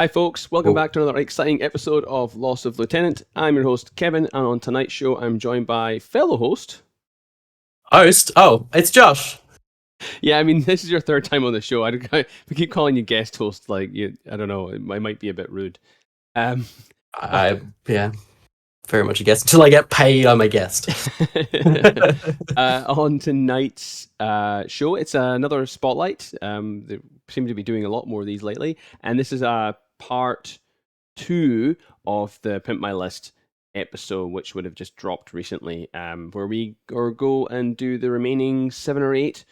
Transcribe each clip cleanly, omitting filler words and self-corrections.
Hi folks, welcome back to another exciting episode of Loss of Lieutenant. I'm your host Kevin, and on tonight's show I'm joined by fellow host... Host? Oh, it's Josh. Yeah, I mean, this is your third time on the show. We keep calling you guest host, like, I don't know, it might be a bit rude. Yeah, very much a guest. Until I get paid, I'm a guest. On tonight's show, it's another spotlight. They seem to be doing a lot more of these lately, and this is part 2 of the Pimp My List episode, which would have just dropped recently, where we go and do the remaining 7 or 8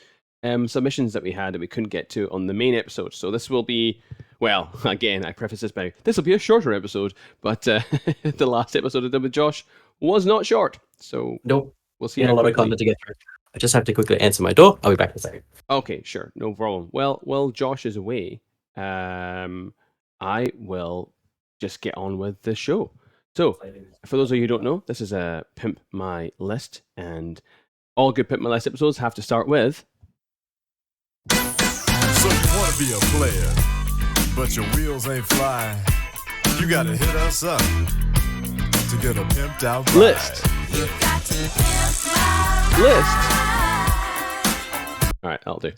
submissions that we had that we couldn't get to on the main episode. So this will be, well, again, I preface this by, this will be a shorter episode, but the last episode I did with Josh was not short. So nope. We'll see. A lot of content to get through. I just have to quickly answer my door. I'll be back in a second. Okay, sure. No problem. Well, Josh is away. I will just get on with the show. So, for those of you who don't know, this is a Pimp My List, and all good Pimp My List episodes have to start with... So you want to be a player, but your wheels ain't flying. You got to hit us up to get a pimped out ride. List. List. All right, that'll do.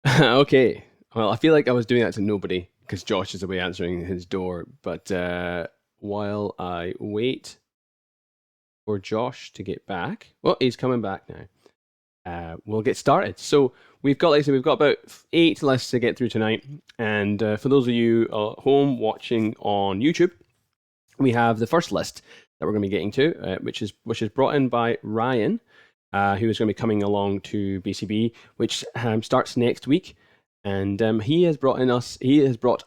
Okay. Well, I feel like I was doing that to nobody because Josh is away answering his door. But while I wait for Josh to get back, well, he's coming back now. We'll get started. So we've got, like I said, we've got about 8 lists to get through tonight. And for those of you at home watching on YouTube, we have the first list that we're going to be getting to, which is brought in by Ryan, who is going to be coming along to BCB, which starts next week, and he has brought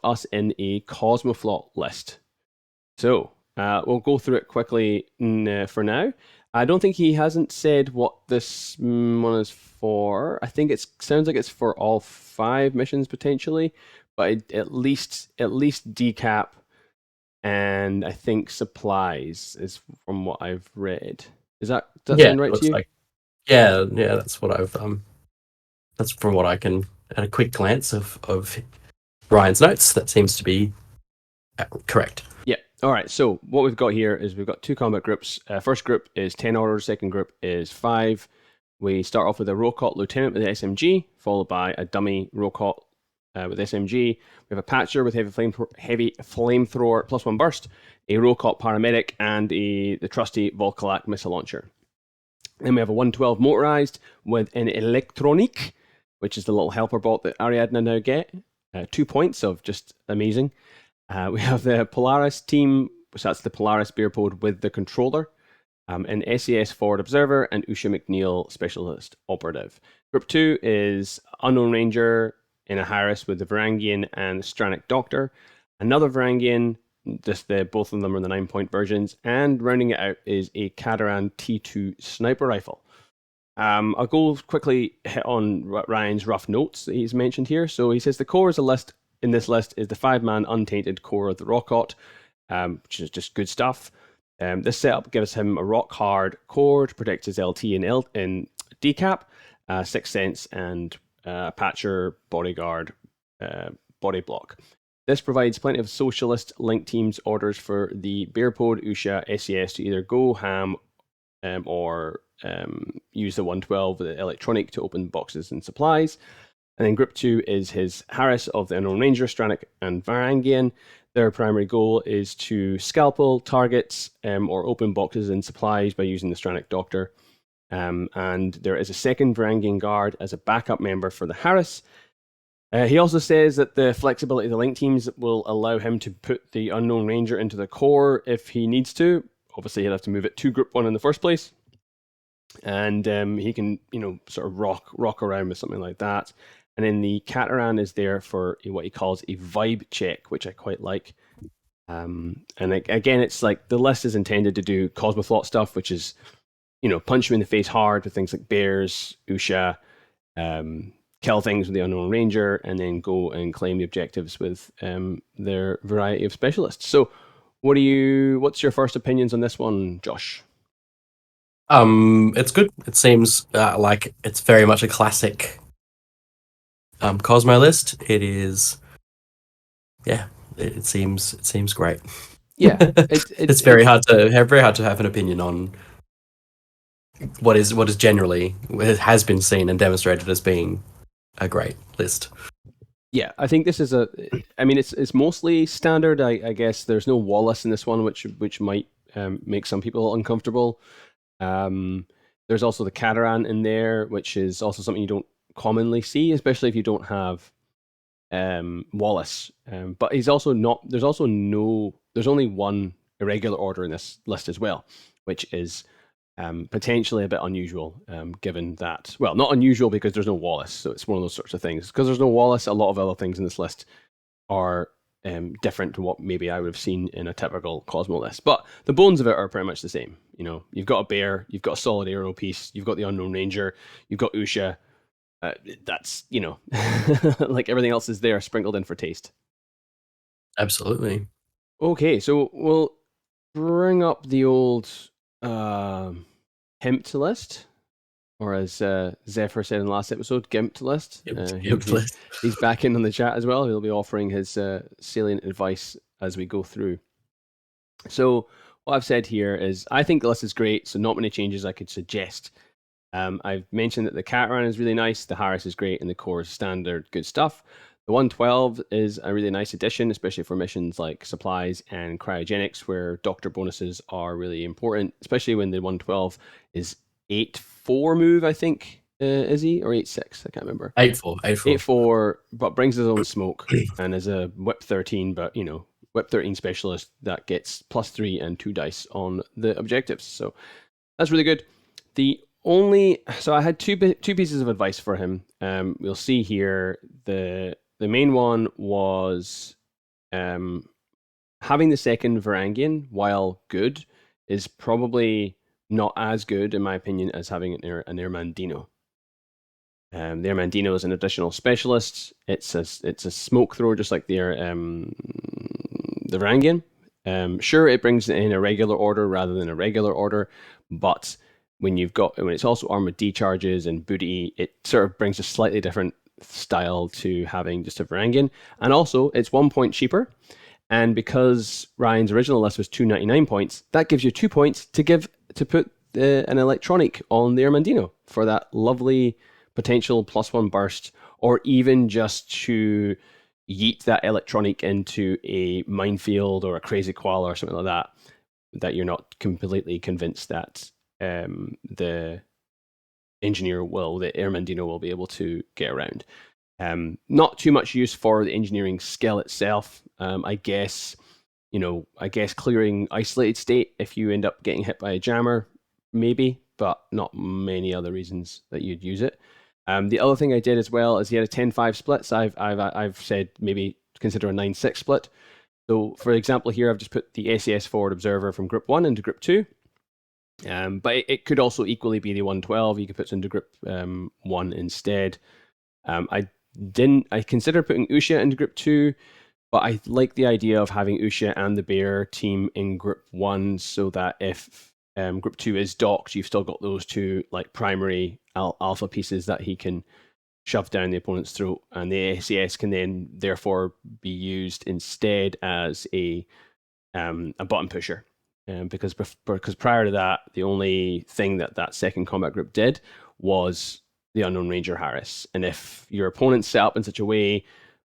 us in a Cosmo list. So we'll go through it quickly for now. I don't think he hasn't said what this one is for. I think it sounds like it's for all 5 missions potentially, but at least decap. And I think supplies is from what I've read. Does that sound right to you? Yeah, that's what I've that's from what I can at a quick glance of Ryan's notes. That seems to be correct. Yeah. All right. So what we've got here is we've got 2 combat groups. First group is 10 orders. Second group is 5. We start off with a Rokot lieutenant with the SMG, followed by a dummy Rokot with SMG. We have a Patcher with heavy flamethrower plus 1 burst, a Rokot paramedic, and the trusty Volkalak missile launcher. Then we have a 112 motorized with an Electronic, which is the little helper bot that Ariadna now get. 2 points of just amazing. We have the Polaris team, so that's the Polaris Beerpod with the controller, an SAS forward observer, and Usha McNeil specialist operative. Group 2 is Unknown Ranger in a Harris with the Varangian and Stranic Doctor, another Varangian, both of them are the 9-point versions, and rounding it out is a Cadaran T2 sniper rifle. I'll go quickly hit on Ryan's rough notes that he's mentioned here. So he says the core in this list is the 5-man untainted core of the Rokot, which is just good stuff. This setup gives him a rock hard core to protect his LT in decap, 6th sense, and Patcher, bodyguard, body block. This provides plenty of socialist link teams orders for the Beerpod, Usha, SES to either go ham or use the 112 with the Electronic to open boxes and supplies. And then Group 2 is his Harris of the Unknown Ranger, Stranic, and Varangian. Their primary goal is to scalpel targets or open boxes and supplies by using the Stranic Doctor. And there is a second Varangian guard as a backup member for the Harris. He also says that the flexibility of the link teams will allow him to put the Unknown Ranger into the core if he needs to. Obviously, he'll have to move it to Group 1 in the first place. And he can, sort of rock around with something like that. And then the Cataran is there for what he calls a vibe check, which I quite like. And again, it's like the list is intended to do Cosmoflot stuff, which is, punch you in the face hard with things like bears, Usha, kill things with the Unknown Ranger, and then go and claim the objectives with their variety of specialists. So what's your first opinions on this one, Josh? It's good. It seems like it's very much a classic Cosmo list. It is, it seems great. Yeah, it's very hard to have an opinion on what is generally has been seen and demonstrated as being a great list. Yeah, I think this is I mean, it's mostly standard. I guess there's no Wallace in this one, which might make some people uncomfortable. There's also the Cataran in there, which is also something you don't commonly see, especially if you don't have Wallace. But he's also not. There's only one irregular order in this list as well, which is potentially a bit unusual, given that, well, not unusual because there's no Wallace, so it's one of those sorts of things. Because there's no Wallace, a lot of other things in this list are different to what maybe I would have seen in a typical Kosmo list. But the bones of it are pretty much the same. You know, you've got a bear, you've got a solid aero piece, you've got the Unknown Ranger, you've got Usha. That's, you know, like everything else is there sprinkled in for taste. Absolutely. Okay, so we'll bring up the old Pimped list, or as Zephyr said in the last episode, Gimped list. He's back in on the chat as well. He'll be offering his salient advice as we go through. So what I've said here is I think the list is great, so not many changes I could suggest. I've mentioned that the Cataran is really nice, the Harris is great, and the core is standard good stuff. The 112 is a really nice addition, especially for missions like supplies and cryogenics, where doctor bonuses are really important, especially when the 112 is 8-4 move, I think, is he? Or 8-6? I can't remember. 8-4. 8-4, but brings his own smoke and is a whip 13, but, you know, whip 13 specialist that gets +3 and 2 dice on the objectives. So that's really good. So I had two pieces of advice for him. We'll see here the main one was having the second Varangian, while good, is probably not as good, in my opinion, as having an Irmandino. The Irmandino is an additional specialist. It's a smoke thrower, just like the Varangian. Sure, it brings it in a regular order rather than a regular order, but when it's also armored decharges and booty, it sort of brings a slightly different style to having just a Varangian. And also, it's 1 point cheaper. And because Ryan's original list was 299 points, that gives you 2 points to put an electronic on the Irmandino for that lovely potential +1 burst, or even just to yeet that electronic into a minefield or a crazy koala or something like that you're not completely convinced that the Irmandino will be able to get around. Not too much use for the engineering skill itself. I guess clearing isolated state if you end up getting hit by a jammer, maybe, but not many other reasons that you'd use it. The other thing I did as well is he had a 10-5 split. So I've said maybe consider a 9-6 split. So for example here, I've just put the SAS forward observer from group 1 into group 2. But it could also equally be the 112. You could put it into group 1 instead. I considered putting Usha into group 2, but I like the idea of having Usha and the bear team in group 1, so that if group 2 is docked, you've still got those two like primary alpha pieces that he can shove down the opponent's throat, and the SAS can then therefore be used instead as a button pusher. Because prior to that, the only thing that second combat group did was the Unknown Ranger Harris. And if your opponent's set up in such a way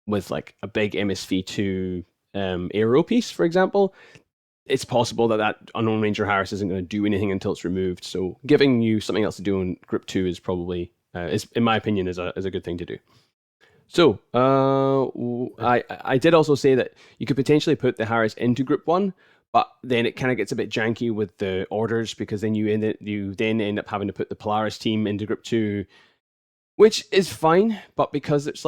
with like a big MSV2 aero piece, for example, it's possible that Unknown Ranger Harris isn't going to do anything until it's removed. So giving you something else to do in group 2 is probably, in my opinion, is a good thing to do. So I did also say that you could potentially put the Harris into group 1, but then it kind of gets a bit janky with the orders, because then you then end up having to put the Polaris team into group 2, which is fine. But because it's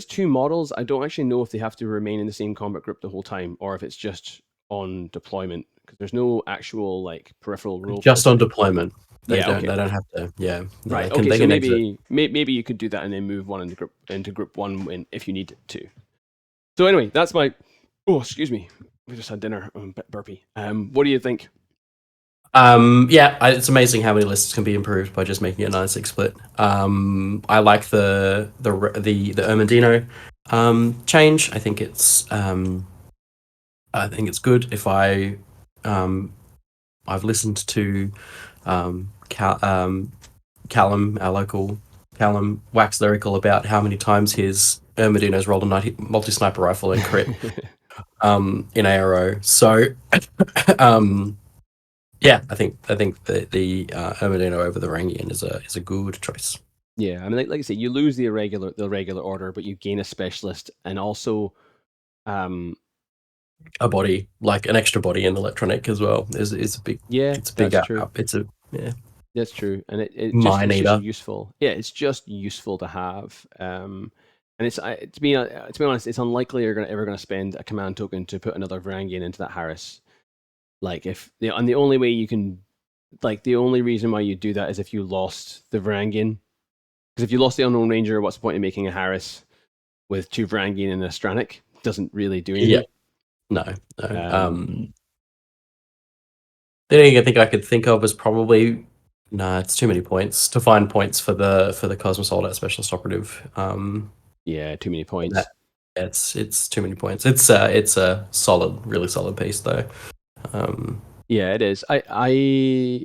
2 models, I don't actually know if they have to remain in the same combat group the whole time, or if it's just on deployment, because there's no actual like peripheral rule. Just on deployment. They don't have to. Yeah. Right. Okay. So maybe you could do that and then move one into group 1 if you need to. So anyway, that's my. Oh, excuse me. We just had dinner. I'm a bit burpy. What do you think? It's amazing how many lists can be improved by just making a 9-6 split. I like the Irmandino. change. I think it's good. If I've listened to Callum, our local Callum, wax lyrical about how many times his Ermedino's rolled a multi-sniper rifle and crit in ARO. So yeah, I think the Ermedino over the Rangian is a good choice. Yeah, I mean, like I say, you lose the regular order, but you gain a specialist, and also, a body, like an extra body in electronic as well, is a big. Yeah, it's a big that's true. up. It's a That's true, and it's Mine just eater. useful. Yeah, it's just useful to have. And it's to be honest, it's unlikely you're ever going to spend a command token to put another Varangian into that Harris. Like and the only way you can, like the only reason why you do that is if you lost the Varangian. Because if you lost the Unknown Ranger, what's the point of making a Harris with 2 Varangian and a Stranic? Doesn't really do anything. Yeah. No. The only thing I could think of is probably it's too many points to find points for the Cosmo Soldat Specialist Operative. Yeah, too many points. It's too many points. It's a solid, really solid piece though. Yeah, it is. I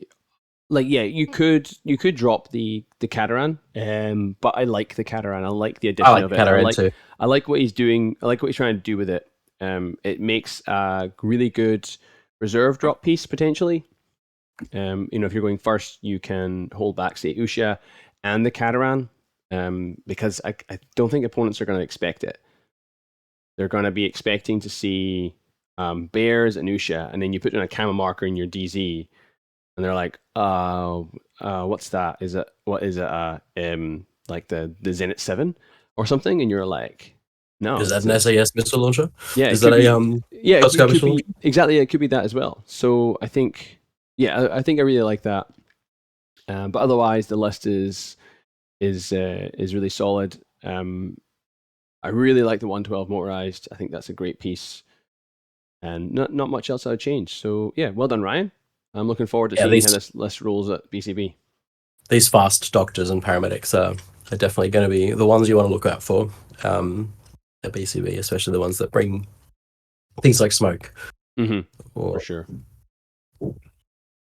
like, yeah, you could drop the Cataran, but I like the Cataran. I like the addition of it. I like what he's doing. I like what he's trying to do with it. It makes a really good reserve drop piece potentially. If you're going first, you can hold back, say, Usha and the Cataran, because I don't think opponents are going to expect it. They're going to be expecting to see Bears and Usha, and then you put in a camo marker in your DZ, and they're like, what's that? What is it? Like the Zenit 7 or something? And you're like, no. Is that an SAS missile launcher? Yeah. Is that exactly. It could be that as well. So I think, I think I really like that. But otherwise, the list is really solid. I really like the 112 motorized. I think that's a great piece, and not much else I would change. So yeah, well done, Ryan. I'm looking forward to seeing how this list rolls at BCB. These fast doctors and paramedics are definitely going to be the ones you want to look out for at BCB, especially the ones that bring things like smoke. For sure.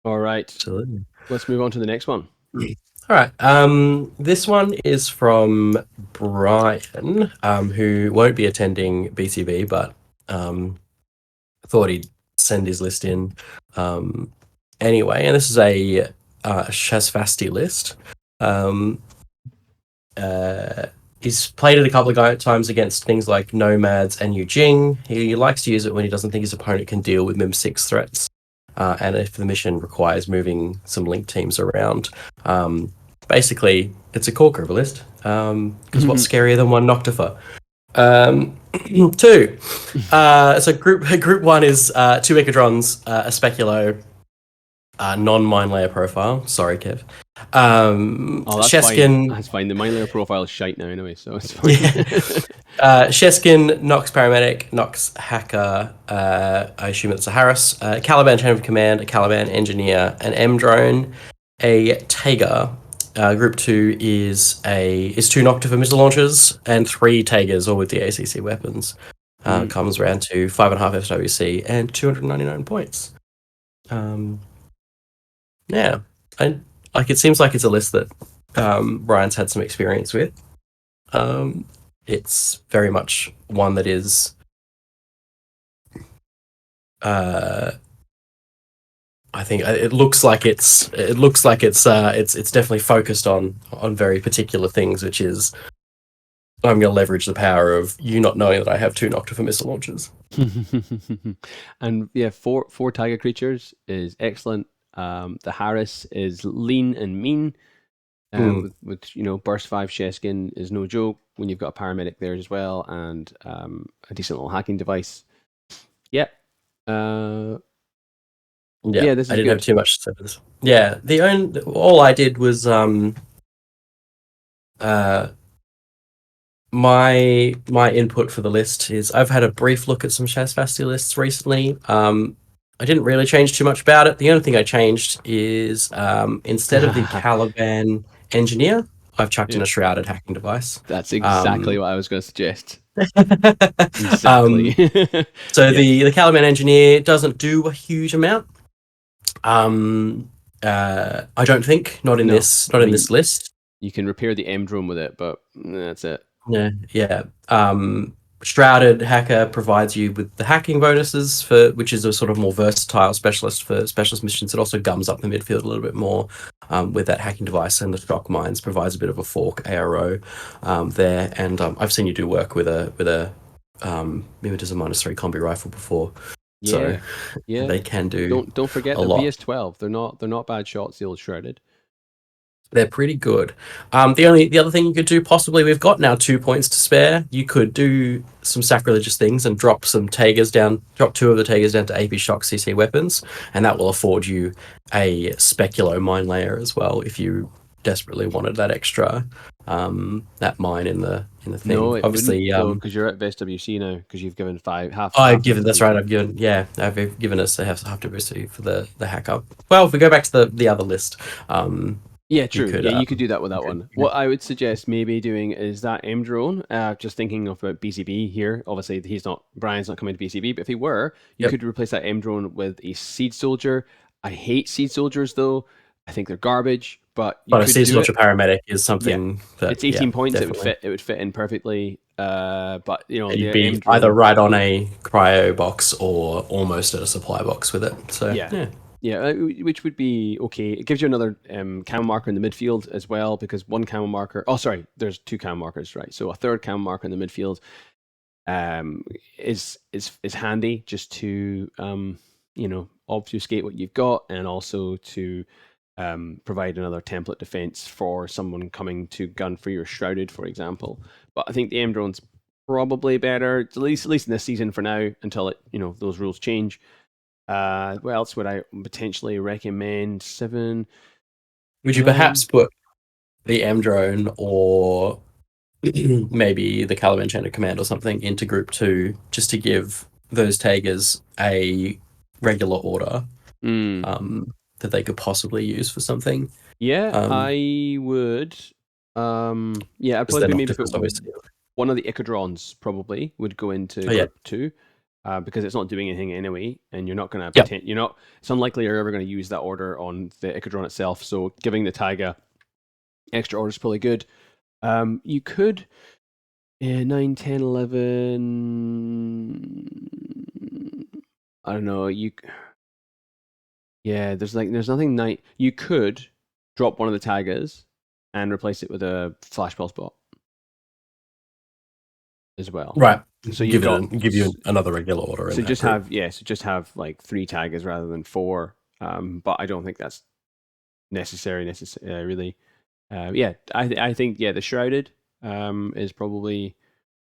All right. Absolutely. Let's move on to the next one. All right. This one is from Brian, who won't be attending BCB, but thought he'd send his list in anyway. And this is a Shas list. He's played it a couple of times against things like Nomads and Yu Jing. He likes to use it when he doesn't think his opponent can deal with Mim 6 threats. And if the mission requires moving some link teams around. Basically, it's a core group list. Because what's scarier than one Noctifer? 2. So group 1 is 2 Echidrons, a Speculo, non-mine layer profile. Sorry, Kev. Sheskin. That's fine. The mine layer profile is shite now anyway, so it's fine. Sheskin, Nox Paramedic, Nox Hacker, I assume it's a Harris, Caliban Chain of Command, a Caliban Engineer, an M-Drone, a Tager. Group 2 is 2 Noctifer missile launchers and 3 Tagers, all with the ACC weapons. Comes around to 5.5 FWC and 299 points. Yeah, and it seems like it's a list that Brian's had some experience with. It's very much one that is I think it looks like it's definitely focused on very particular things, which is I'm going to leverage the power of you not knowing that I have 2 Noctifer missile launchers. And yeah, four Tiger creatures is excellent. The Harris is lean and mean. With burst 5 Sheskin is no joke when you've got a paramedic there as well, and a decent little hacking device. Yeah. Yeah, this is I didn't good. have too much to say for this. Yeah, all I did was my input for the list is I've had a brief look at some Shas lists recently. I didn't really change too much about it. The only thing I changed is instead of the Caliban Engineer, I've chucked in a shrouded hacking device. That's exactly what I was going to suggest. Exactly. Exactly. So the Caliban Engineer doesn't do a huge amount. I don't think not in this list. You can repair the M drone with it, but that's it. Yeah. Shrouded Hacker provides you with the hacking bonuses which is a sort of more versatile specialist for specialist missions. It also gums up the midfield a little bit more with that hacking device, and the shock mines provides a bit of a fork ARO there. And I've seen you do work with a Mimeters of -3 combi rifle before. Yeah, so yeah. they can do. Don't forget a the lot. VS12. They're not bad shots. The old shrouded. They're pretty good. The other thing you could do, possibly, we've got now 2 points to spare. You could do some sacrilegious things and drop some Tagers down, drop 2 of the Tagers down to AP Shock CC weapons, and that will afford you a Speculo mine layer as well if you desperately wanted that extra that mine in the thing. No, it obviously, because you're at SWC now because you've given half. I've given that's right. I've given us a half to BC for the hack up. Well, if we go back to the other list. Yeah, true. You could do that with that okay, one. yeah. What I would suggest maybe doing is that M drone. Just thinking about BCB here. Obviously, Brian's not coming to BCB, but if he were, you could replace that M drone with a Seed Soldier. I hate Seed Soldiers though. I think they're garbage. But a Seed Soldier paramedic is something that it's 18 points. Definitely. It would fit in perfectly. But you'd be either right on a cryo box or almost at a supply box with it. So yeah, which would be okay. It gives you another camo marker in the midfield as well, because one camo marker. Oh, sorry, there's 2 camo markers, right? So a third camo marker in the midfield is handy just to obfuscate what you've got, and also to provide another template defense for someone coming to gun for your shrouded, for example. But I think the M drone's probably better, at least in this season for now, until those rules change. What else would I potentially recommend? 7. Would you perhaps put the M drone or maybe the Caliban Chain of Command or something into Group 2 just to give those Tagers a regular order that they could possibly use for something? Yeah, I would. I'd probably maybe put one of the Icodrons probably would go into Group 2. Because it's not doing anything anyway, and you're not going to it's unlikely you're ever going to use that order on the Icodron itself, so giving the Taiga extra order is probably good. You could 9, 10, 11, I don't know, there's nothing you could drop one of the Taigas and replace it with a Flash Pulse bot as well. Right. So give you another regular order. So just have like 3 Taggers rather than 4. But I don't think that's necessary. Really. I think the shrouded is probably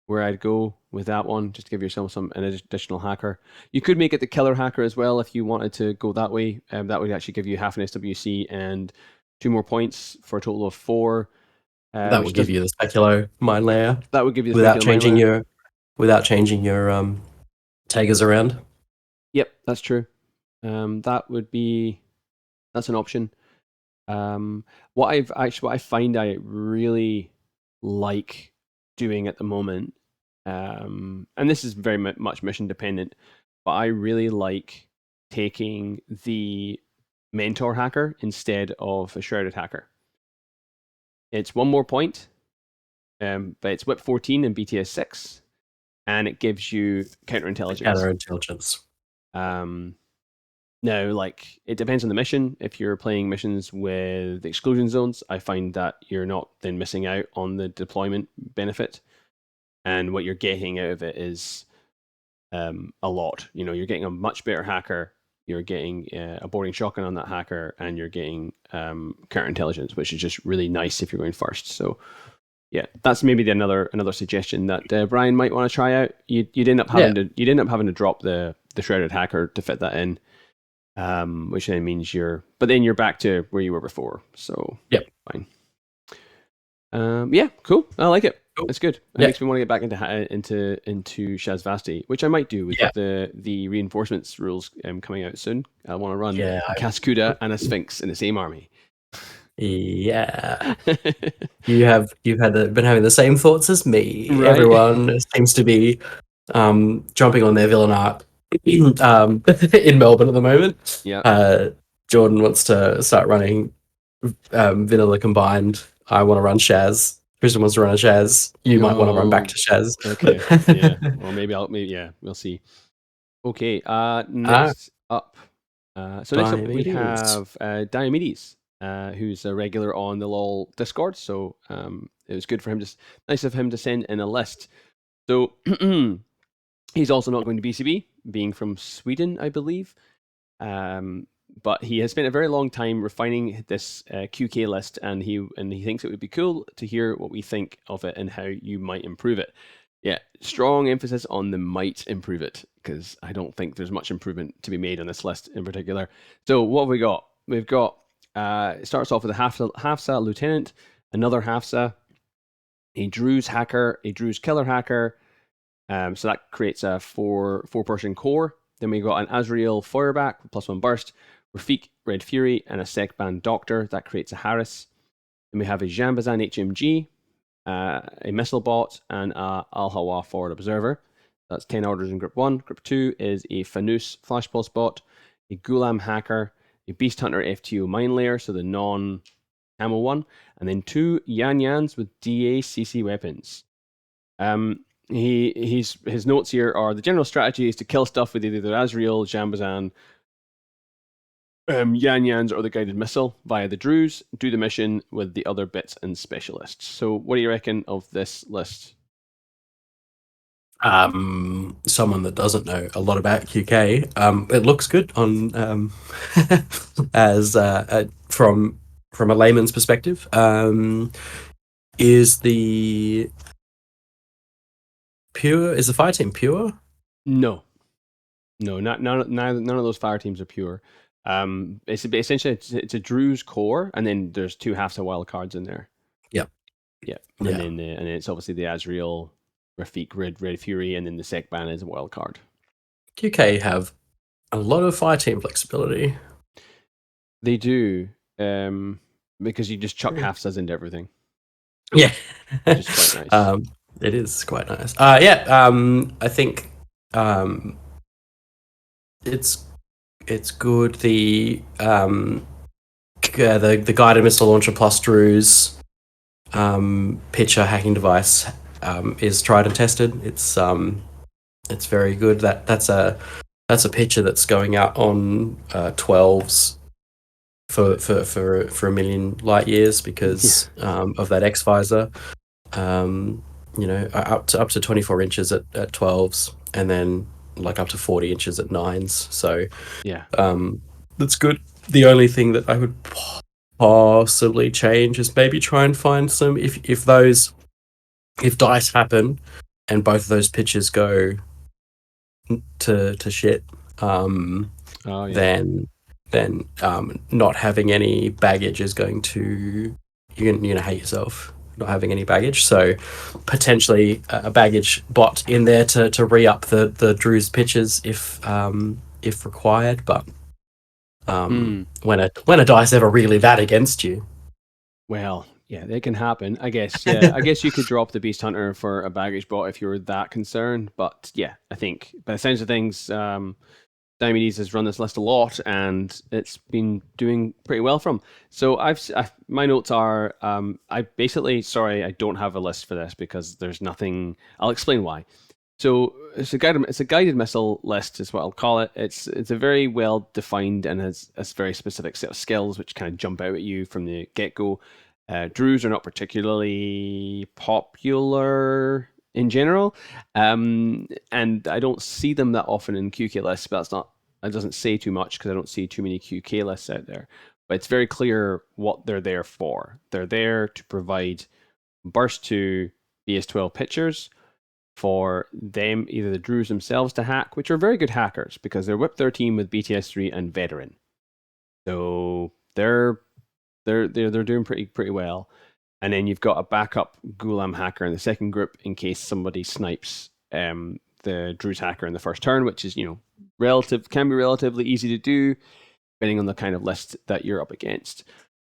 where I'd go with that one. Just to give yourself an additional hacker. You could make it the killer hacker as well if you wanted to go that way. That would actually give you half an SWC and 2 more points for a total of 4. That would give you the Speculo mine layer. That would give you the without changing your Tagers around. Yep, that's true. That's an option. What I find I really like doing at the moment, and this is very much mission dependent, but I really like taking the mentor hacker instead of a shrouded hacker. It's 1 more point, but it's whip 14 and BTS 6, and it gives you counterintelligence. Now, like, it depends on the mission. If you're playing missions with exclusion zones, I find that you're not then missing out on the deployment benefit, and what you're getting out of it is a lot. You're getting a much better hacker. You're getting a boarding shotgun on that hacker, and you're getting counterintelligence, which is just really nice if you're going first. So, yeah, that's maybe another suggestion that Brian might want to try out. You'd end up having to drop the shrouded hacker to fit that in, which then means you're back to where you were before. So fine. Cool. I like it. Cool. It's good. It makes me want to get back into Shas Vasti, which I might do with the reinforcements rules coming out soon. I want to run a Cascuda and a Sphinx in the same army. Yeah. You've been having the same thoughts as me. Right. Everyone seems to be jumping on their villain arc in Melbourne at the moment. Yeah. Jordan wants to start running vanilla combined. I want to run Shaz. Tristan wants to run a Shaz. You might want to run back to Shaz. Okay. Yeah. Well, maybe. Yeah. We'll see. Okay. Next up. So next up we Diomedes. have Diomedes, who's a regular on the LoL Discord. So it was good for him. Just nice of him to send in a list. So he's also not going to BCB, being from Sweden, I believe. But he has spent a very long time refining this QK list, and he thinks it would be cool to hear what we think of it and how you might improve it. Yeah, strong emphasis on the might improve it, because I don't think there's much improvement to be made on this list in particular. So what have we got? We've got, it starts off with a Hafsa Lieutenant, another Hafsa, a Druze hacker, a Druze killer hacker. So that creates a four-person core. Then we got an Azrael Feuerback with +1 burst, Rafik Red Fury, and a Sekban Doctor. That creates a Harris. Then we have a Jambazan HMG, a Missile Bot, and a Al Hawa Forward Observer. That's 10 orders in Group 1. Group 2 is a Fanus Flash Pulse Bot, a Gulam Hacker, a Beast Hunter FTO Mine Layer, so the non-camo one, and then 2 Yan Yans with DA CC weapons. His notes here are: the general strategy is to kill stuff with either Azrael, Jambazan, Yan Yans, or the guided missile via the Druze. Do the mission with the other bits and specialists. So, what do you reckon of this list? Someone that doesn't know a lot about QK, it looks good on as from a layman's perspective. Is the fire team pure? No, none of those fire teams are pure. It's essentially it's a Druze core, and then there's 2 halves of wild cards in there. Yep. And then it's obviously the Azrael, Rafik, Red Fury, and then the Sekban is a wild card. QK have a lot of fire team flexibility. They do, because you just chuck half-says into everything. Yeah, which is quite nice. It is quite nice. I think it's good. The guided missile launcher plus Druze pitcher hacking device is tried and tested. It's very good. That's a pitcher that's going out on 12s for a million light years because of that X visor. Up to 24 inches at 12s, and then like up to 40 inches at 9s. So that's good. The only thing that I would possibly change is maybe try and find some if dice happen and both of those pitches go to shit, then not having any baggage is going to you're gonna hate yourself not having any baggage. So potentially a baggage bot in there to re-up the Druze pitches if required. But when a dice ever really that against you, well, yeah, they can happen. I guess. Yeah, I guess you could drop the Beast Hunter for a baggage bot if you were that concerned. But yeah, I think by the sounds of things, Diomedes has run this list a lot, and it's been doing pretty well for him. So my notes are, I don't have a list for this because there's nothing. I'll explain why. So it's a guided missile list, is what I'll call it. It's a very well defined and has a very specific set of skills which kind of jump out at you from the get go. Druze are not particularly popular in general, and I don't see them that often in QK lists, but that doesn't say too much because I don't see too many QK lists out there. But it's very clear what they're there for. They're there to provide burst to BS12 pitchers for them, either the Druze themselves to hack, which are very good hackers because they're whip 13 with BTS3 and veteran. So they're doing pretty well. And then you've got a backup Gulam hacker in the second group in case somebody snipes the Druze hacker in the first turn, which is, can be relatively easy to do, depending on the kind of list that you're up against.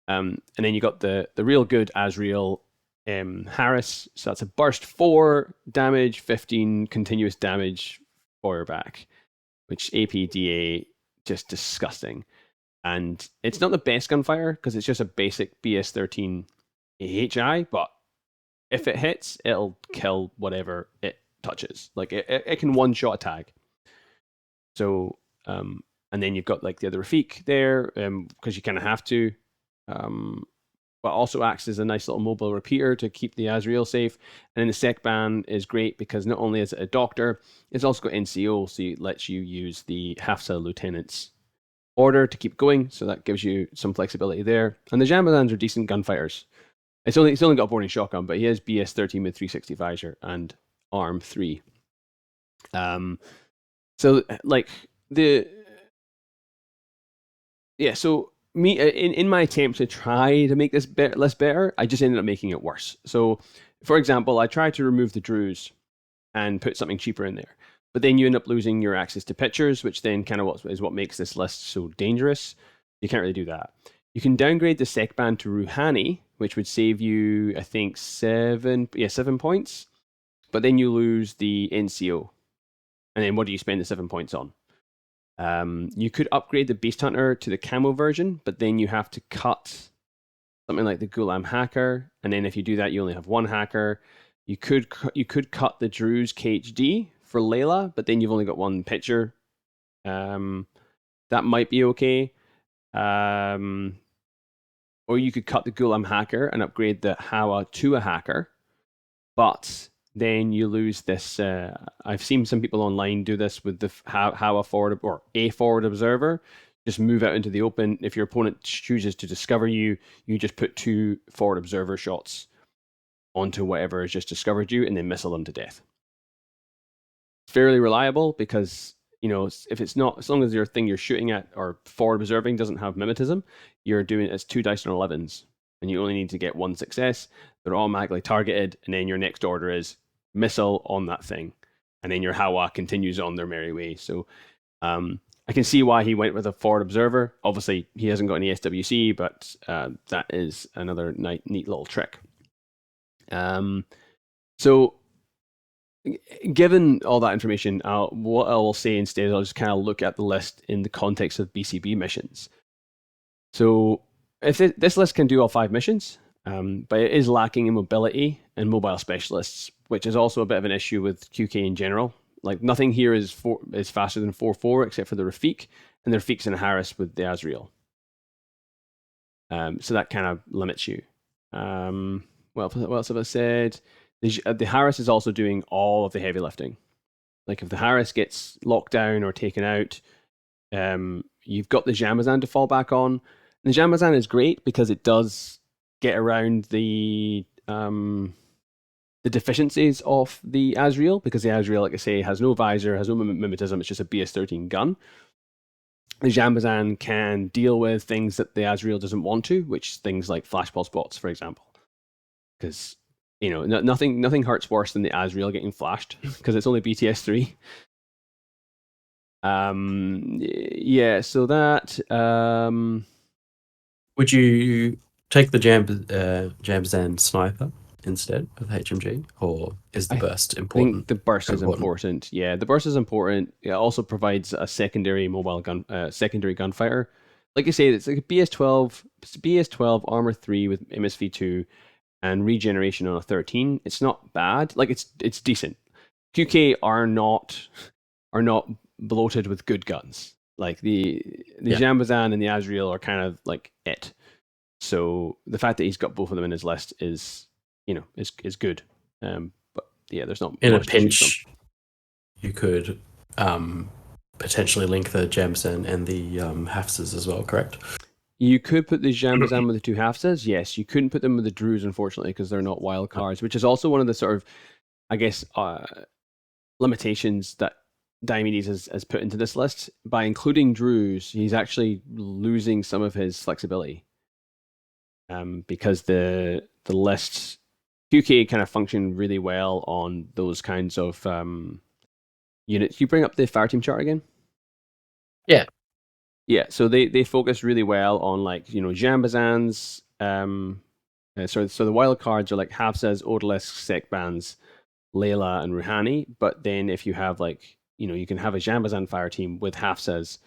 And then you got the real good Azrael Harris. So that's a burst 4 damage, 15 continuous damage for your back, which APDA just disgusting. And it's not the best gunfire because it's just a basic BS13 AHI, but if it hits, it'll kill whatever it touches. Like it can one shot a tag. So and then you've got like the other Rafik there because you kind of have to. But also acts as a nice little mobile repeater to keep the Azrael safe. And then the sec ban is great because not only is it a doctor, it's also got NCO, so it lets you use the Hafsa lieutenant's order to keep going. So that gives you some flexibility there. And the Jamazans are decent gunfighters. It's only got a boarding shotgun, but he has BS13 with 360 visor and arm 3. So like so me in my attempt to try to make this less better, I just ended up making it worse. So, for example, I tried to remove the Druze and put something cheaper in there, but then you end up losing your access to pictures, which then kind of is what makes this list so dangerous. You can't really do that. You can downgrade the sec ban to Rouhani, which would save you, I think, 7 points, but then you lose the NCO. And then what do you spend the 7 points on? You could upgrade the Beast Hunter to the camo version, but then you have to cut something like the Ghulam Hacker, and then if you do that, you only have one hacker. You could cut the Druze KHD for Layla, but then you've only got one picture. That might be okay. Or you could cut the Ghulam Hacker and upgrade the Hawa to a hacker, but then you lose this. I've seen some people online do this with the Hawa forward or a forward observer. Just move out into the open. If your opponent chooses to discover you, you just put 2 forward observer shots onto whatever has just discovered you and then missile them to death. Fairly reliable because, if it's not, as long as your thing you're shooting at or forward observing doesn't have mimetism, you're doing it's 2 dice on 11s and you only need to get 1 success. They're automatically targeted, and then your next order is missile on that thing, and then your Hawa continues on their merry way. So I can see why he went with a forward observer. Obviously, he hasn't got any SWC, but that is another neat little trick. So, given all that information, what I will say instead is I'll just kind of look at the list in the context of BCB missions. So, if this list can do all 5 missions, but it is lacking in mobility and mobile specialists, which is also a bit of an issue with QK in general. Like nothing here is faster than 4-4 except for the Rafik, and the Rafiks and Harris with the Azrael. So that kind of limits you. What else have I said? The Harris is also doing all of the heavy lifting. Like if the Harris gets locked down or taken out, you've got the Jamazan to fall back on. And the Jamazan is great because it does get around the deficiencies of the Azrael, because the Azrael, like I say, has no visor, has no mimetism, it's just a BS13 gun. The Jamazan can deal with things that the Azrael doesn't want to, which things like flashball spots, for example. Because, nothing hurts worse than the Azrael getting flashed, because it's only BTS 3. So that... Would you take the Jamzan sniper instead of HMG, or is the burst important? I think the burst is important. Yeah, the burst is important. It also provides a secondary mobile secondary gunfighter. Like I say, it's like a BS12 armor 3 with MSV 2 and regeneration on a 13. It's not bad. Like it's decent. QK are not bloated with good guns. Like the Jamazan and the Azrael are kind of like it. So the fact that he's got both of them in his list is good. But yeah, there's not in a much pinch. You could potentially link the Jamazan and the Hafsas as well, correct? You could put the Jamazan with the 2 Hafsas. Yes, you couldn't put them with the Druze, unfortunately, because they're not wild cards, which is also one of the sort of, I guess, limitations that Diomedes has put into this list. By including Druze, he's actually losing some of his flexibility. Because the list QK kind of function really well on those kinds of units. Can you bring up the Fireteam chart again? Yeah. Yeah, so they focus really well on like Jambazans. So the wild cards are like Hafsas, Odalisks, Sekbans, Layla, and Ruhani. But then if you have like you can have a Jambazan fire team with Hafsas,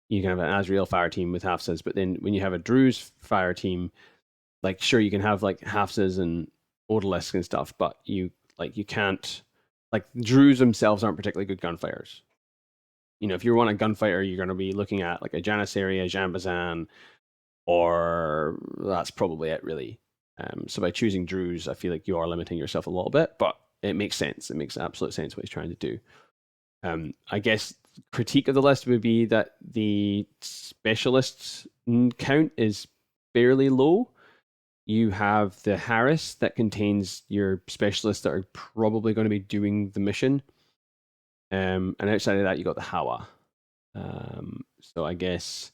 you can have an Azrael fire team with Hafsas. But then when you have a Druze fire team, like sure you can have like Hafsas and Odalisks and stuff, but you can't, like Druze themselves aren't particularly good gunfighters. If you want a gunfighter, you're going to be looking at like a Janissary, a Jambazan, or that's probably it, really. So by choosing Druze, I feel like you are limiting yourself a little bit, but it makes sense. It makes absolute sense what he's trying to do. I guess critique of the list would be that the specialists count is fairly low. You have the Harris that contains your specialists that are probably going to be doing the mission. And outside of that, you got the Hawa. So I guess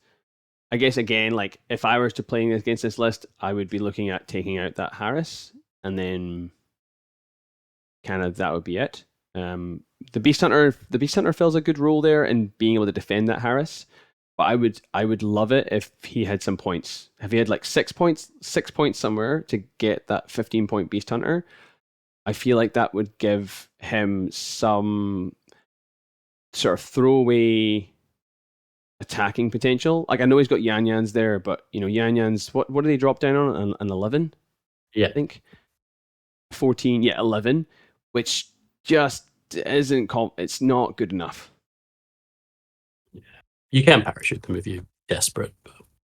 again, like if I was to playing against this list, I would be looking at taking out that Harris, and then kind of that would be it. The Beast Hunter fills a good role there in being able to defend that Harris. But I would love it if he had some points. If he had like 6 points somewhere to get that 15-point Beast Hunter, I feel like that would give him some sort of throwaway attacking potential. Like I know he's got Yan Yans there, but Yan Yans, what do they drop down on? An 11? Yeah, I think 14. Yeah, 11, which just isn't. It's not good enough. you can parachute them if you're desperate. But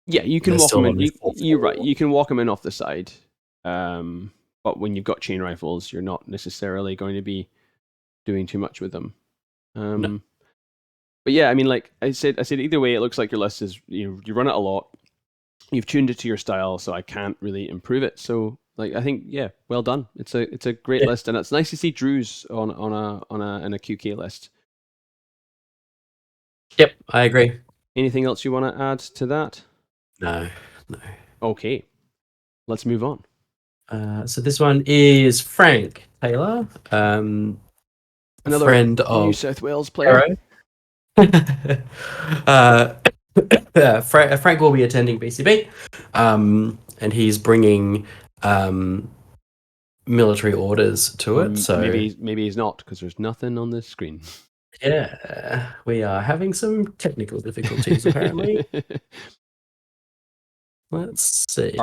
Yeah, you can they're walk still them in. only 4-4. You're right. You can walk them in off the side. But when you've got chain rifles, you're not necessarily going to be doing too much with them. No. But yeah, I mean, like I said, either way, it looks like your list is you run it a lot. You've tuned it to your style, so I can't really improve it. So, like, I think well done. It's a great list, and it's nice to see Druze on a QK list. Yep, I agree. Anything else you want to add to that? No. Okay, let's move on. So this one is Frank Taylor, Another friend of New South Wales player. Frank will be attending BCB, and he's bringing military orders to it. So maybe he's not, because there's nothing on the screen. Yeah, we are having some technical difficulties apparently. Let's see.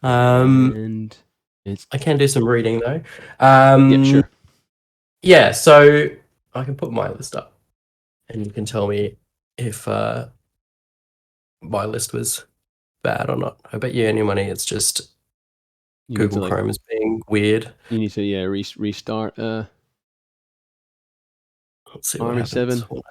And it's I can do some reading though. yeah, sure. Yeah, so I can put my list up, and you can tell me if my list was bad or not. I bet you any money it's just Google Chrome is being weird. You need to restart. Let's see Army what happens. 7.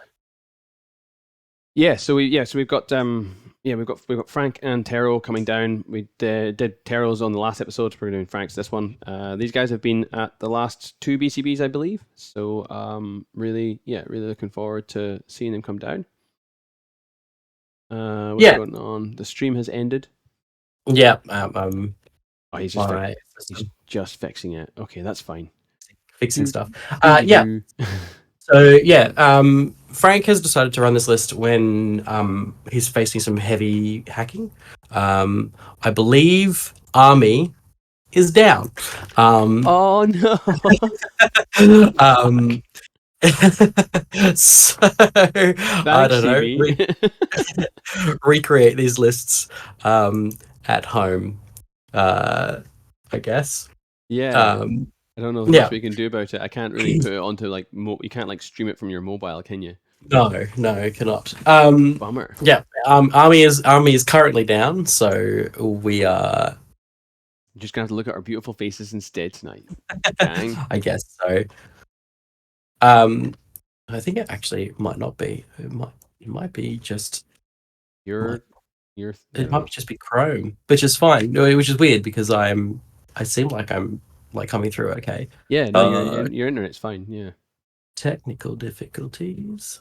Yeah, so we've got we've got Frank and Tero coming down. We did Tero's on the last episode. We're doing Frank's this one. These guys have been at the last 2 BCBs, I believe. So really looking forward to seeing them come down. What's going on? The stream has ended. Yeah. He's just fixing it. Okay, that's fine. Fixing stuff. So Frank has decided to run this list when he's facing some heavy hacking. I believe Army is down. Oh no. So I don't know. Recreate these lists at home. I guess. Yeah. I don't know what we can do about it. I can't really put it onto like you can't like stream it from your mobile, can you? No, cannot. Bummer. Yeah, Army is currently down, so we are just gonna have to look at our beautiful faces instead tonight. Dang. I guess so. I think it actually might not be. It might be just it might just be Chrome, which is fine. Which is weird because I seem like I'm like coming through okay. Yeah, no, your internet's fine. Yeah. Technical difficulties.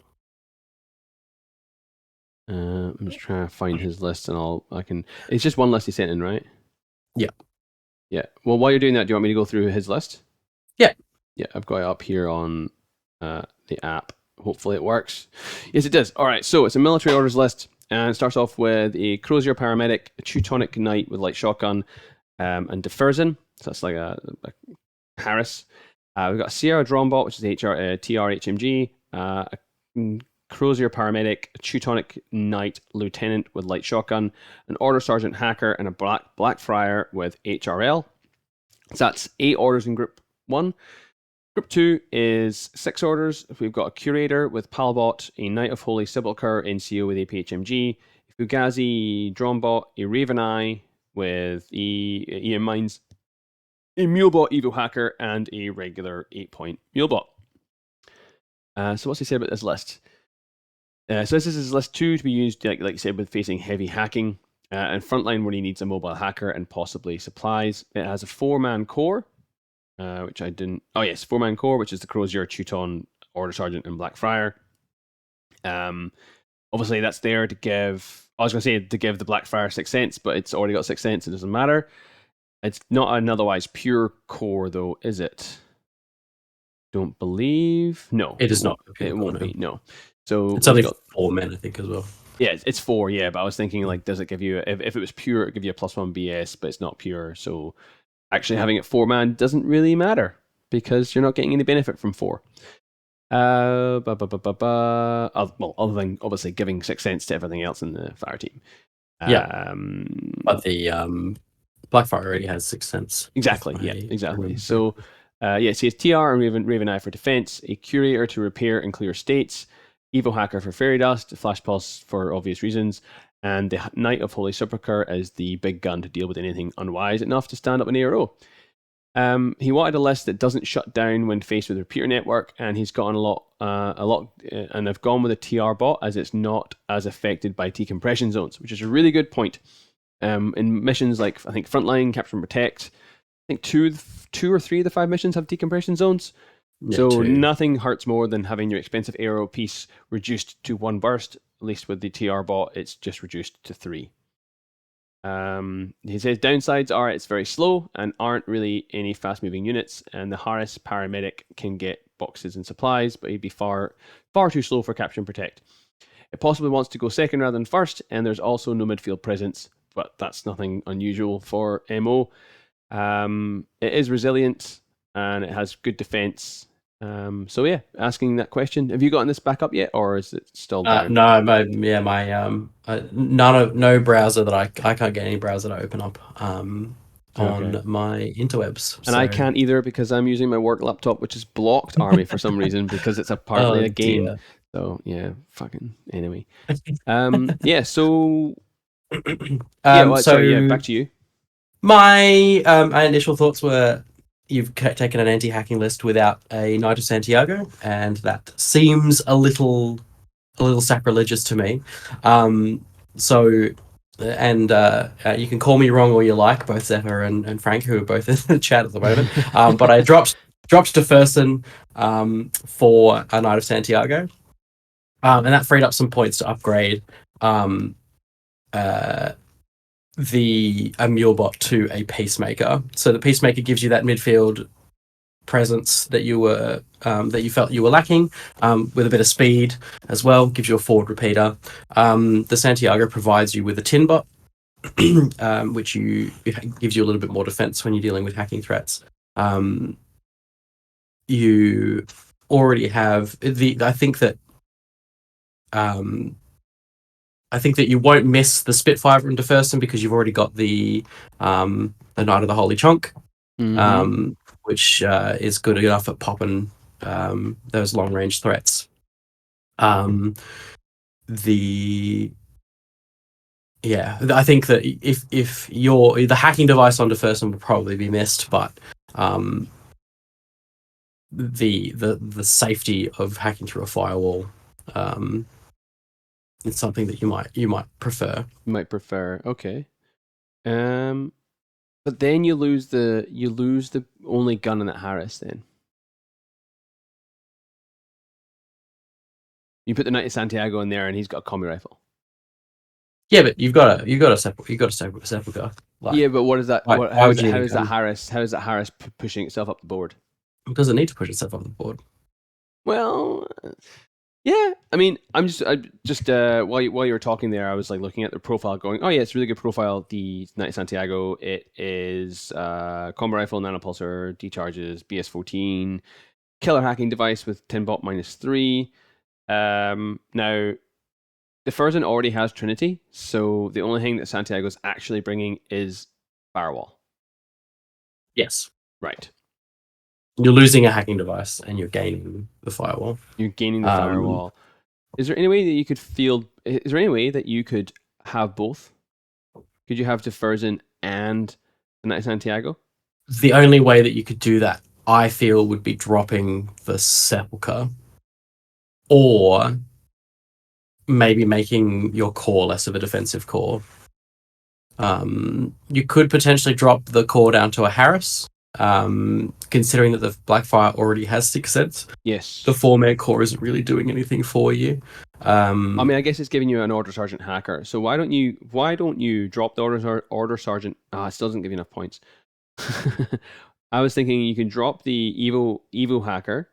I'm just trying to find his list, and I can. It's just one list he sent in, right? Yeah. Yeah. Well, while you're doing that, do you want me to go through his list? Yeah. Yeah, I've got it up here on the app. hopefully it works. Yes, it does. All right, so it's a military orders list, and it starts off with a Crozier Paramedic, a Teutonic Knight with light shotgun, and Deferzen. So that's like a Harris. We've got a Sierra Dronebot, which is TR HMG, a Crozier Paramedic, a Teutonic Knight Lieutenant with light shotgun, an Order Sergeant Hacker, and a Blackfriar with HRL. So that's 8 orders in Group 1. Group 2 is 6 orders. We've got a Curator with Palbot, a Knight of Holy Sepulchre NCO with APHMG, a Fugazi Dronebot, a Raven Eye with EM Mines, a Mulebot Evil Hacker, and a regular 8-point Mulebot. So what's he say about this list? So this is his list 2 to be used, like you said, with facing heavy hacking, and frontline where he needs a mobile hacker and possibly supplies. It has a 4-man core, which I didn't... Oh yes, 4-man core, which is the Crozier, Teuton, Order Sergeant, and Blackfriar. Obviously that's there to give... I was going to say to give the Blackfriar 6 cents, but it's already got 6 cents, it doesn't matter. It's not an otherwise pure core, though, is it? Don't believe... No. It is not. It won't be, no. So it's only got 4 men, I think, as well. Yeah, it's 4, yeah, but I was thinking, like, does it give you... If it was pure, it would give you a +1 BS, but it's not pure, so actually having it 4-man doesn't really matter, because you're not getting any benefit from 4. Well, other than, obviously, giving 6 cents to everything else in the fire team. Yeah, but the Blackfire already has 6 cents. Exactly, yeah, exactly. So, so he has TR and Raven Eye for defense, a Curator to repair and clear states, Evil Hacker for Fairy Dust, Flash Pulse for obvious reasons, and the Knight of Holy Sepulchre is the big gun to deal with anything unwise enough to stand up an ARO. He wanted a list that doesn't shut down when faced with a repeater network, and he's gotten a lot, and I've gone with a TR bot as it's not as affected by decompression zones, which is a really good point. In missions like, I think, Frontline, Capture and Protect, I think two or three of the 5 missions have decompression zones. Yeah, so 2. Nothing hurts more than having your expensive aero piece reduced to 1 burst. At least with the TR bot, it's just reduced to 3. He says downsides are it's very slow and aren't really any fast-moving units, and the Harris Paramedic can get boxes and supplies, but he'd be far too slow for Capture and Protect. It possibly wants to go second rather than first, and there's also no midfield presence, but that's nothing unusual for MO. It is resilient, and it has good defense. So yeah, asking that question. Have you gotten this back up yet, or is it still down? No, no browser that I can't get any browser to open up on my interwebs. And I can't either because I'm using my work laptop, which is blocked Army for some reason because it's partly a game. Dear. So yeah, fucking anyway. Yeah. So back to you. My initial thoughts were you've taken an anti-hacking list without a Knight of Santiago, and that seems a little sacrilegious to me. You can call me wrong all you like, both Zephyr and Frank, who are both in the chat at the moment. But I dropped Defersen for a Knight of Santiago, and that freed up some points to upgrade the Mulebot to a Peacemaker. So the Peacemaker gives you that midfield presence that you were that you felt you were lacking, with a bit of speed as well. Gives you a forward repeater. The Santiago provides you with a Tinbot, which gives you a little bit more defense when you're dealing with hacking threats. You already have I think that you won't miss the Spitfire from Defersen because you've already got the Knight of the Holy Chunk, which is good enough at popping those long range threats. I think that if the hacking device on Defersen will probably be missed, but the safety of hacking through a firewall. It's something that you might prefer. Okay. But then you lose the only gun in that Harris. Then you put the Knight of Santiago in there, and he's got a combi rifle. Yeah, but you've got a Sepulchre. Yeah, but what is that? How is that Harris pushing itself up the board? It doesn't need to push itself up the board. Well, Yeah, I mean, while you were talking there, I was like looking at the profile, going, "Oh yeah, it's a really good profile." The Knight of Santiago, it is combo rifle, nanopulsar, decharges, BS14, killer hacking device with 10 bot -3. Now the Furzin already has Trinity, so the only thing that Santiago's actually bringing is firewall. Yes. Right. You're losing a hacking device and you're gaining the firewall. You're gaining the firewall. Is there any way that you could is there any way that you could have both? Could you have the Furzin and the Knight of Santiago? The only way that you could do that, I feel, would be dropping the Sepulchre, or maybe making your core less of a defensive core. You could potentially drop the core down to a Harris, considering that the Blackfire already has 6 sets. Yes. The 4-man core isn't really doing anything for you. I mean, I guess it's giving you an Order Sergeant hacker. So why don't you drop the Order Sergeant? It still doesn't give you enough points. I was thinking you can drop the Evo hacker.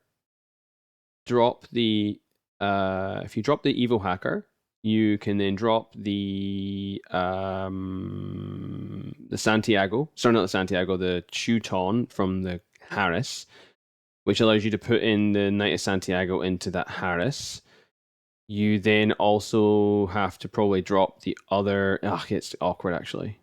Drop the if you drop the Evo hacker, you can then drop the Santiago. Sorry, not the Santiago. The Teuton from the Harris, which allows you to put in the Knight of Santiago into that Harris. You then also have to probably drop the other. It's awkward actually.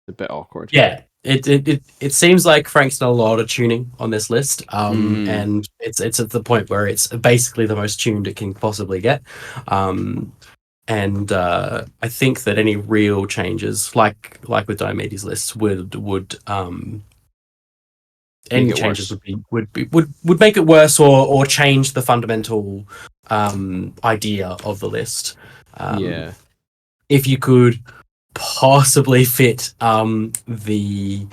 It's a bit awkward. Yeah, it seems like Frank's done a lot of tuning on this list, and it's at the point where it's basically the most tuned it can possibly get. And I think that any real changes, like with Diomedes lists, would any changes would make it worse or change the fundamental idea of the list. If you could possibly fit the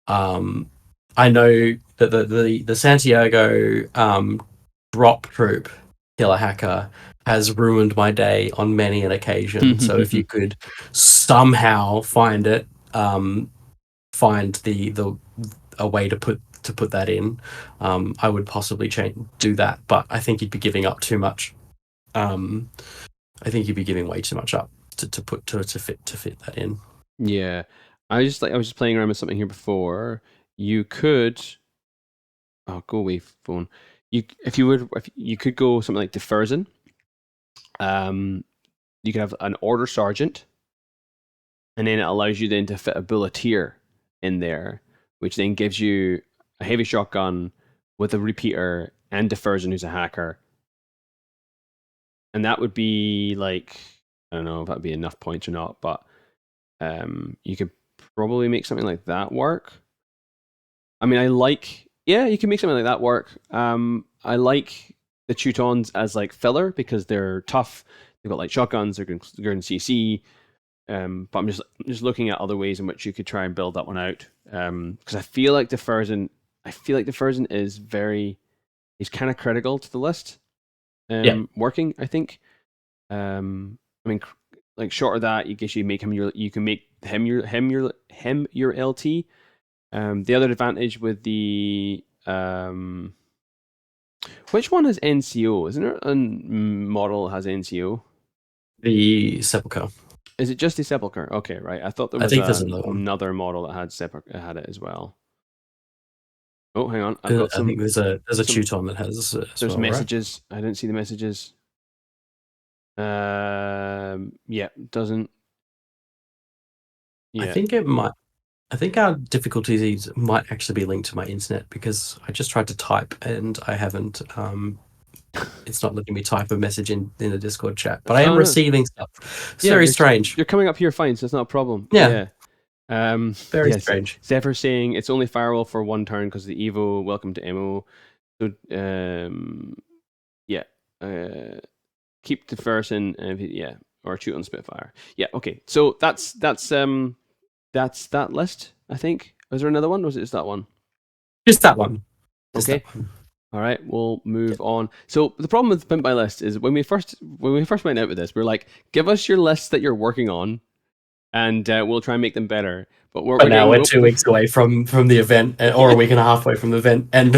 I know that the Santiago drop troop killer hacker has ruined my day on many an occasion. So if you could somehow find it, find a way to put that in, I would possibly do that. But I think you'd be giving up too much. I think you'd be giving way too much up to fit that in. Yeah, I was just playing around with something here before. You could, go away phone. You could go something like the Furzin. You could have an Order Sergeant, and then it allows you then to fit a Bulletier in there, which then gives you a heavy shotgun with a repeater and the Furzin, who's a hacker. And that would be like, I don't know if that'd be enough points or not, but you could probably make something like that work. I mean, you can make something like that work. I like the Teutons as like filler because they're tough. They've got like shotguns. They're good in CC. But I'm just looking at other ways in which you could try and build that one out. Because I feel like the Furzin is he's kind of critical to the list. Working, I think. I mean, like short of that, you can make him your LT. The other advantage with the which one has NCO? Isn't there a model that has NCO? The Sepulchre. Is it just the Sepulchre? Okay, right. I thought there was another model that had it as well. Oh, hang on. I think there's a Teuton that has. There's messages. Right? I didn't see the messages. Doesn't. Yeah. I think our difficulties might actually be linked to my internet because I just tried to type and I haven't. It's not letting me type a message in the Discord chat, but I am receiving stuff. It's very strange. You're coming up here fine, so it's not a problem. Yeah. Very strange. Zephyr saying it's only firewall for one turn because the Evo. Welcome to MO. So keep the Furzin or shoot on Spitfire. Yeah, okay. So that's that list. I think. Was there another one? Or was it just that one? Just that one. Okay. All right, we'll move on. So the problem with Pimp My List is when we first went out with this, we were like, give us your list that you're working on, and we'll try and make them better. But we're But now getting we're 2 weeks away from the event, or a week and a half away from the event, and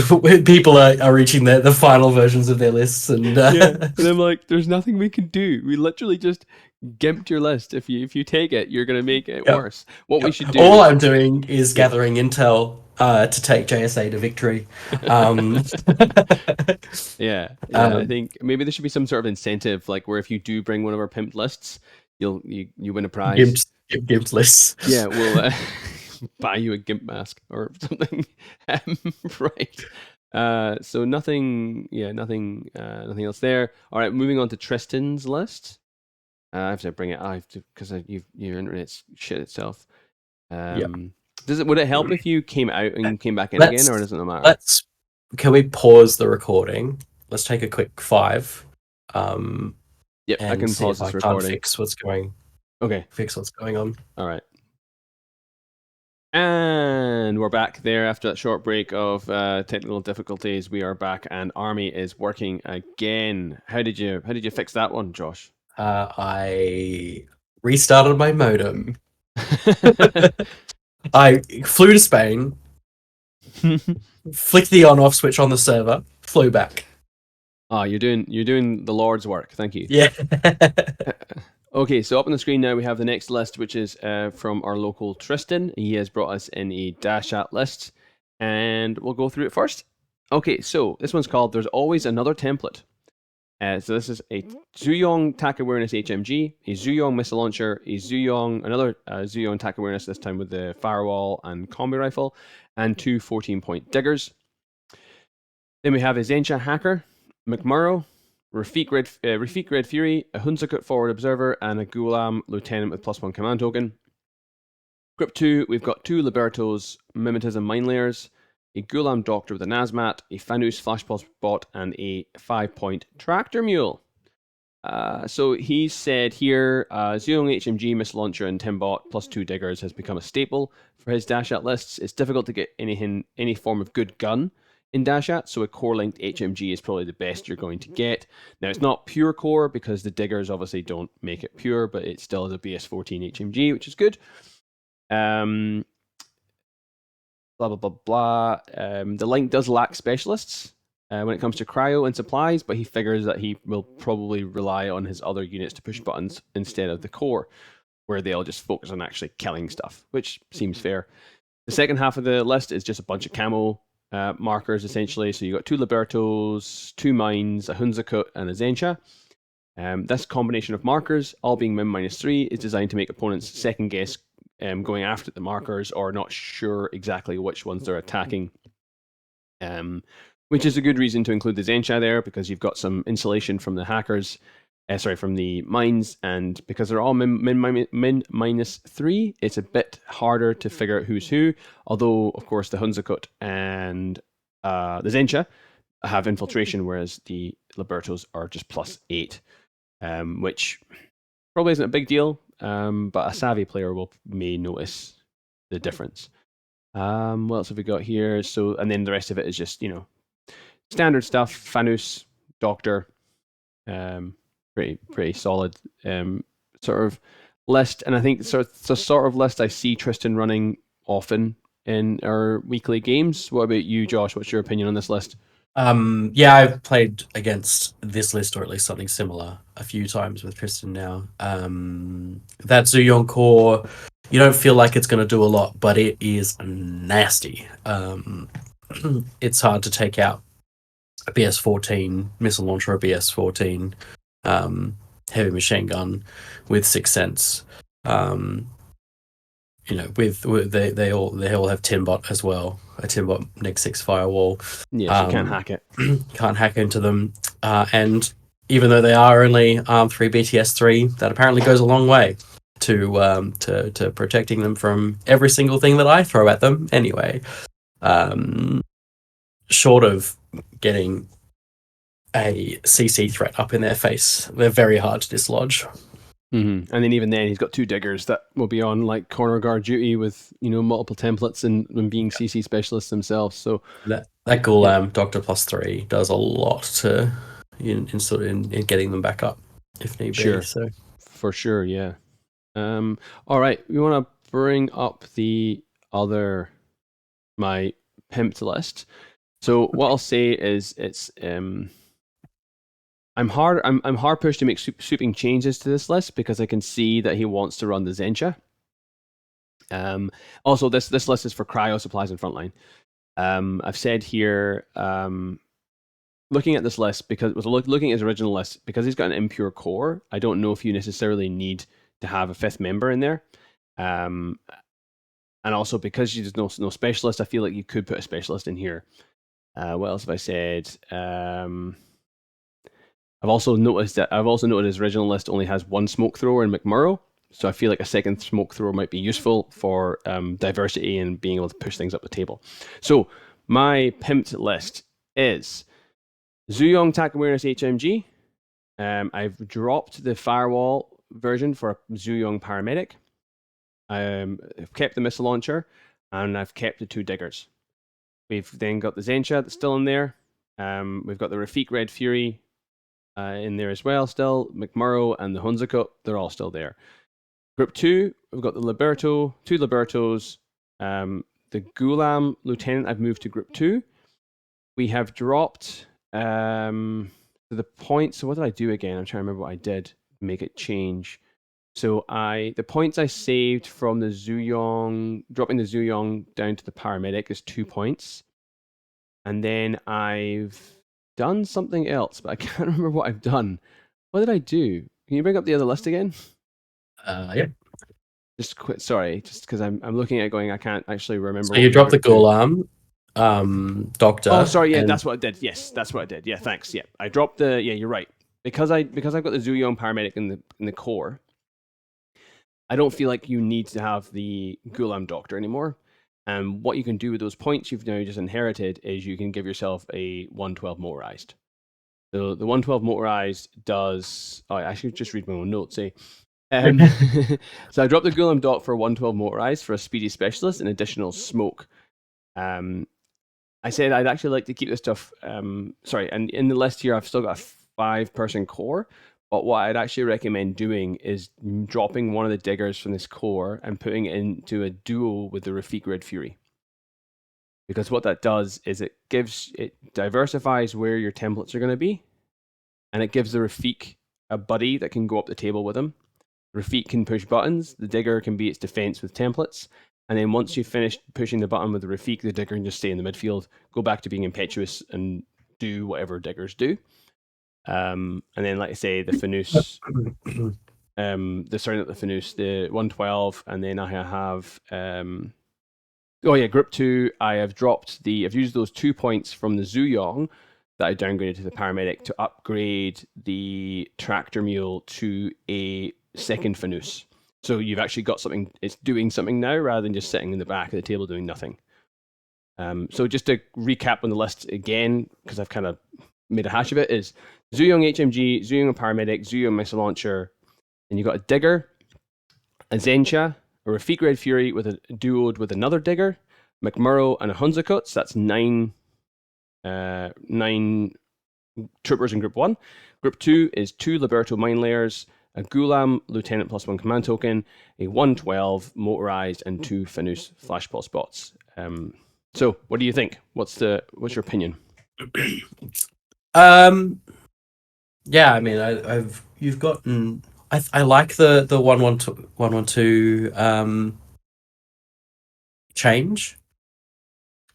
people are reaching the final versions of their lists. And yeah, and I'm like, there's nothing we can do. We literally just gimped your list. If you take it, you're gonna make it worse. What we should do. All I'm doing is gathering intel to take JSA to victory. Yeah, I think maybe there should be some sort of incentive, like where if you do bring one of our pimped lists, you win a prize. Gimp's lists. Yeah, we'll buy you a gimp mask or something. Right. So nothing else there. All right, moving on to Tristan's list. I have to bring it. I have to because your internet's shit itself. Would it help if you came out and came back in again, or does it not matter? Can we pause the recording? Let's take a quick 5. Yep, I can pause this recording. Fix what's going. Okay. Fix what's going on. All right. And we're back there after that short break of technical difficulties. We are back, and Army is working again. How did you fix that one, Josh? I restarted my modem. I flew to Spain, flicked the on-off switch on the server, flew back. Ah, you're doing the Lord's work. Thank you. Yeah. Okay, so up on the screen now we have the next list, which is from our local Tristan. He has brought us in a Dashat list, and we'll go through it first. Okay, so this one's called "There's Always Another Template." So this is a Zuyong TAC Awareness HMG, a Zuyong Missile Launcher, another Zuyong TAC Awareness, this time with the Firewall and Combi Rifle, and 2 14-point diggers. Then we have a Zensha Hacker, McMurrow, Rafik Red Fury, a Hunzakut Forward Observer, and a Gulam Lieutenant with +1 command token. Group 2, we've got 2 Libertos Mimetism Mine Layers, a Gulam Doctor with a Nazmat, a Fanus Flashpulse Bot, and a 5-point Tractor Mule. So he said here, Zuyong HMG, Missile Launcher, and Timbot +2 diggers has become a staple for his Dashat lists. It's difficult to get any form of good gun in Dashat, so a core-linked HMG is probably the best you're going to get. Now, it's not pure core because the diggers obviously don't make it pure, but it still is a BS14 HMG, which is good. Blah, blah, blah, blah. The link does lack specialists when it comes to cryo and supplies, but he figures that he will probably rely on his other units to push buttons instead of the core, where they'll just focus on actually killing stuff, which seems fair. The second half of the list is just a bunch of camo markers, essentially. So you got 2 Libertos, 2 Mines, a Hunzakut, and a Zensha. This combination of markers, all being min-3, is designed to make opponents second guess going after the markers or not sure exactly which ones they're attacking. Which is a good reason to include the Zensha there, because you've got some insulation from the hackers, from the mines, and because they're all min-3, it's a bit harder to figure out who's who. Although, of course, the Hunzakut and the Zensha have infiltration, whereas the Libertos are just +8, which probably isn't a big deal, but a savvy player may notice the difference. What else have we got here? So, and then the rest of it is just, standard stuff. Fanus, Doctor, pretty solid sort of list. And I think it's a sort of list I see Tristan running often in our weekly games. What about you, Josh? What's your opinion on this list? Yeah, I've played against this list, or at least something similar, a few times with Tristan now. That Zuyong core, you don't feel like it's going to do a lot, but it is nasty. It's hard to take out a BS14 missile launcher, a BS14 heavy machine gun with 6th Sense. With they all have Timbot as well, a Timbot -6 firewall. Yeah, you can't hack it. Can't hack into them, and even though they are only ARM3 BTS3, that apparently goes a long way to protecting them from every single thing that I throw at them. Anyway, short of getting a CC threat up in their face, they're very hard to dislodge. Mm-hmm. And then even then, he's got 2 diggers that will be on like corner guard duty with multiple templates and being CC specialists themselves. So that Gulam Doctor +3 does a lot to in getting them back up if need be. Sure, So for sure, yeah. All right, we want to bring up my pimped list. So what I'll say is it's I'm hard pushed to make sweeping changes to this list because I can see that he wants to run the Zencha. Also, this list is for cryo supplies and frontline. I've said here, looking at this list, because looking at his original list, because he's got an impure core, I don't know if you necessarily need to have a fifth member in there. And also because there's no specialist, I feel like you could put a specialist in here. What else have I said? I've also noticed his original list only has one smoke thrower in McMurrow, so I feel like a second smoke thrower might be useful for diversity and being able to push things up the table. So my pimped list is Zuyong Tac Awareness HMG. I've dropped the firewall version for a Zuyong Paramedic. I've kept the missile launcher, and I've kept the 2 diggers. We've then got the Zencha that's still in there. We've got the Rafik Red Fury in there as well still. McMurrow and the Hunzakut, they're all still there. Group 2, we've got the Liberto, 2 Libertos. The Gulam Lieutenant, I've moved to Group 2. We have dropped the points. So what did I do again? I'm trying to remember what I did. Make it change. So the points I saved from the Zuyong, dropping the Zuyong down to the paramedic is 2 points. And then I've done something else, but I can't remember what I've done. What did I do? Can you bring up the other list again? Yeah. Just quit. Sorry, just because I'm looking at it going, I can't actually remember. So you dropped the Gulam, Doctor. Oh, sorry. Yeah, that's what I did. Yes, that's what I did. Yeah, thanks. Yeah, I dropped the. Yeah, you're right. Because I've got the Zuyong paramedic in the core. I don't feel like you need to have the Gulam Doctor anymore. And what you can do with those points you've now just inherited is you can give yourself a 112 motorized. So the 112 motorized does. Oh, I should just read my own notes. So I dropped the Gulam Doc for 112 motorized for a speedy specialist and additional smoke. I said I'd actually like to keep this stuff. And in the list here, I've still got a 5-person core. But what I'd actually recommend doing is dropping one of the diggers from this core and putting it into a duo with the Rafik Red Fury. Because what that does is it diversifies where your templates are going to be, and it gives the Rafik a buddy that can go up the table with him. Rafik can push buttons, the digger can be its defense with templates, and then once you've finished pushing the button with the Rafik, the digger can just stay in the midfield, go back to being impetuous, and do whatever diggers do. And then, like I say, the Fanus, the 112, and then I have, Group 2, I've used those 2 points from the Zuyong that I downgraded to the paramedic to upgrade the tractor mule to a second Fanus. So you've actually got something, it's doing something now rather than just sitting in the back of the table doing nothing. So just to recap on the list again, because I've kind of made a hash of it, is Zuyong HMG, Zuyong Paramedic, Zuyong Missile Launcher, and you've got a Digger, a Zencha, a Rafik Red Fury with a duoed with another Digger, McMurrow, and a Hunzakut. So that's 9 troopers in Group 1. Group 2 is 2 Liberto Mine Layers, a Gulam Lieutenant +1 command token, a 112 motorized, and 2 Fanus Flash Pulse bots. So what do you think? What's your opinion? Yeah, I mean, you've gotten. I like the 112 change,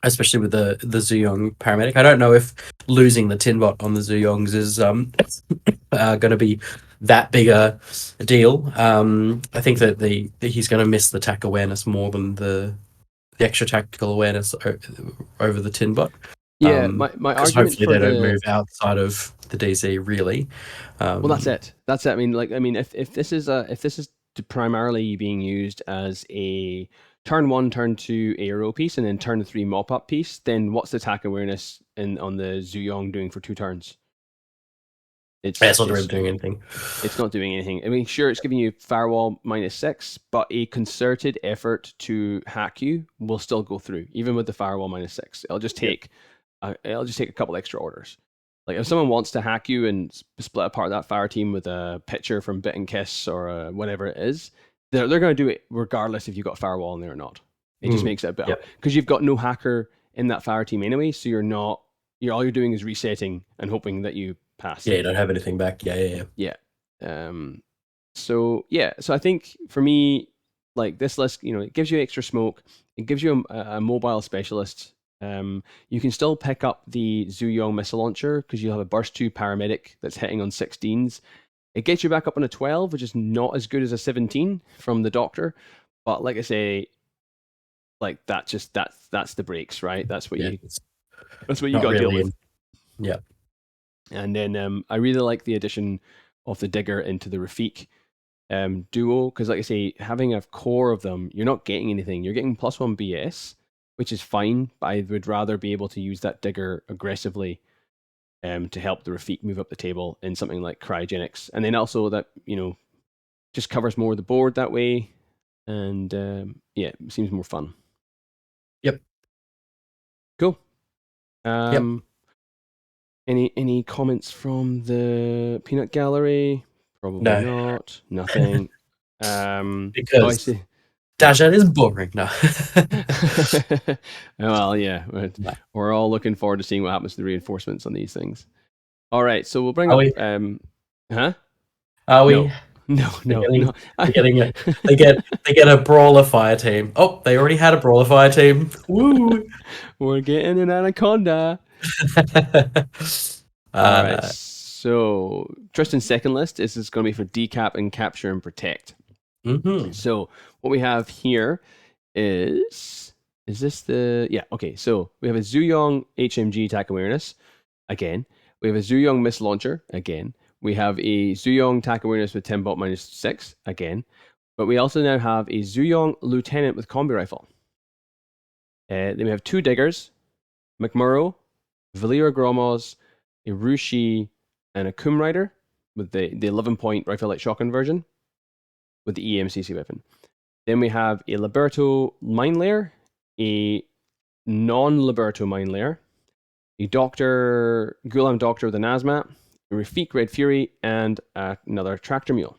especially with the Zuyong paramedic. I don't know if losing the Tinbot on the Zuyongs is going to be that big a deal. I think that he's going to miss the tack awareness more than the extra tactical awareness over the Tinbot. Yeah, my argument hopefully for they don't move outside of the DC really. Well, that's it. I mean, if this is primarily being used as a turn 1, turn 2 ARO piece, and then turn 3 mop up piece, then what's the attack awareness on the Zuyong doing for 2 turns? It's not really doing anything. It's not doing anything. I mean, sure, it's giving you firewall -6, but a concerted effort to hack you will still go through, even with the firewall -6. It'll just take a couple extra orders. Like if someone wants to hack you and split apart that fire team with a picture from Bit and Kiss or whatever it is, they're going to do it regardless if you've got firewall in there or not. It just makes it better because Yep. you've got no hacker in that fire team anyway. So all you're doing is resetting and hoping that you pass. Yeah, you don't have anything back. Yeah. So I think for me, like this list, it gives you extra smoke. It gives you a mobile specialist. You can still pick up the Zuyong missile launcher because you have a burst 2 paramedic that's hitting on 16s. It gets you back up on a 12, which is not as good as a 17 from the doctor. But like I say, like that's the breaks, right? That's what you got to deal with. Yeah. And then I really like the addition of the digger into the Rafik duo, because like I say, having a core of them, you're not getting anything. You're getting +1 BS, which is fine, but I would rather be able to use that digger aggressively to help the Rafik move up the table in something like cryogenics. And then also that, just covers more of the board that way. And it seems more fun. Yep. Cool. Any comments from the peanut gallery? Probably not. Nothing. Because Dashat is boring. No. Well, yeah. We're all looking forward to seeing what happens to the reinforcements on these things. All right, so we'll bring up. Are we? No. They get a brawler fire team. Oh, they already had a brawler fire team. Woo! We're getting an anaconda. All right, so Tristan's second list is going to be for decap and capture and protect. Mm-hmm. So what we have here is this the okay? So we have a Zuyong HMG attack awareness again. We have a Zuyong missile launcher again. We have a Zuyong attack awareness with 10 bot -6 again. But we also now have a Zuyong lieutenant with combi rifle. Then we have 2 diggers, McMurrow, Valera Gromos, a Rushi, and a Kum Rider with the 11-point rifle light shotgun version with the EMCC weapon. Then we have a Liberto mine layer, a non-Liberto mine layer, a Gulam Doctor with an Asmat, a Rafik Red Fury, and another Tractor Mule.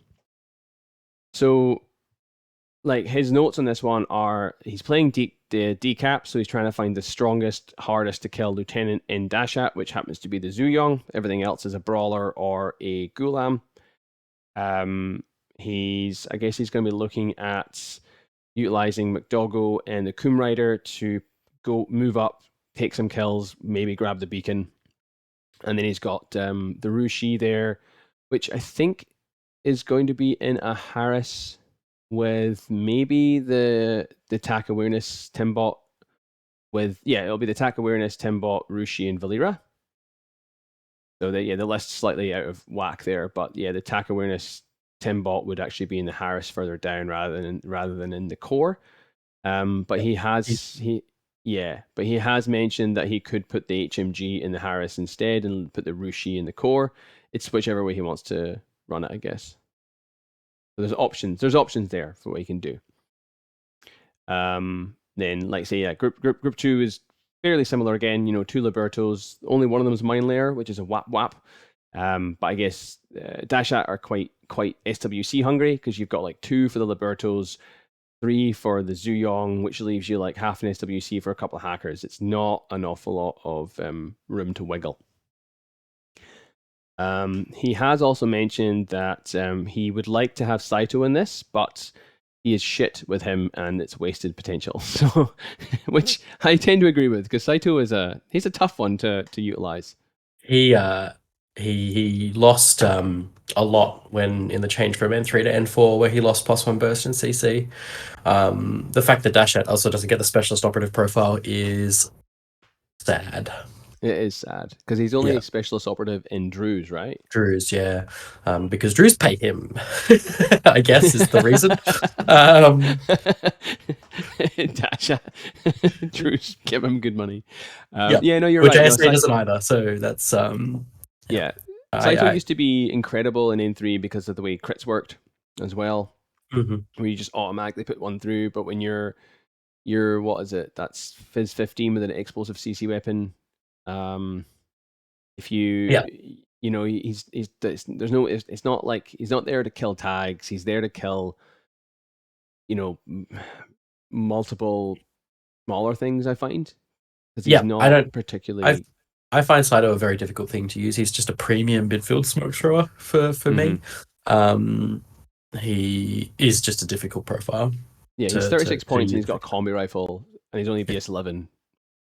So, like, his notes on this one are he's playing the decap, so he's trying to find the strongest, hardest to kill lieutenant in Dashat, which happens to be the Zuyong. Everything else is a brawler or a Gulam. I guess he's going to be looking at utilizing McDoggo and the Kum Rider to move up, take some kills, maybe grab the beacon. And then he's got the Rushi there, which I think is going to be in a Harris with maybe the attack awareness Timbot it'll be the attack awareness Timbot, Rushi, and Valera. So the list's slightly out of whack there, but the attack awareness Timbot would actually be in the Harris further down rather than in the core. But he has mentioned that he could put the HMG in the Harris instead and put the Rushi in the core. It's whichever way he wants to run it, I guess. So there's options. There's options there for what you can do. Then, like say, group 2 is fairly similar again. 2 Libertos. Only one of them is mine layer, which is a wap. But I guess Dashat are quite SWC hungry because you've got like 2 for the Libertos, 3 for the Zuyong, which leaves you like half an SWC for a couple of hackers. It's not an awful lot of room to wiggle. He has also mentioned that he would like to have Saito in this, but he is shit with him and it's wasted potential. So, which I tend to agree with because Saito he's a tough one to utilize. He lost a lot when in the change from N3 to N4 where he lost +1 burst in CC. The fact that Dashat also doesn't get the specialist operative profile is sad. It is sad because he's only a specialist operative in Drew's, right? Drew's, yeah. Because Drew's pay him, I guess, is the reason. Dashat, Drew's give him good money. No, you're right. ASA doesn't either, so that's Saito used to be incredible in N3 because of the way crits worked as well, where you just automatically put one through. But when you're what is it? That's Fizz 15 with an explosive CC weapon. If you he's there's no, it's not like he's not there to kill tags. He's there to kill multiple smaller things, I find. Because he's not I don't. particularly... I find Saito a very difficult thing to use. He's just a premium midfield smoke thrower for me. He is just a difficult profile. Yeah, he's 36 points and he's got a combi rifle and he's only BS11.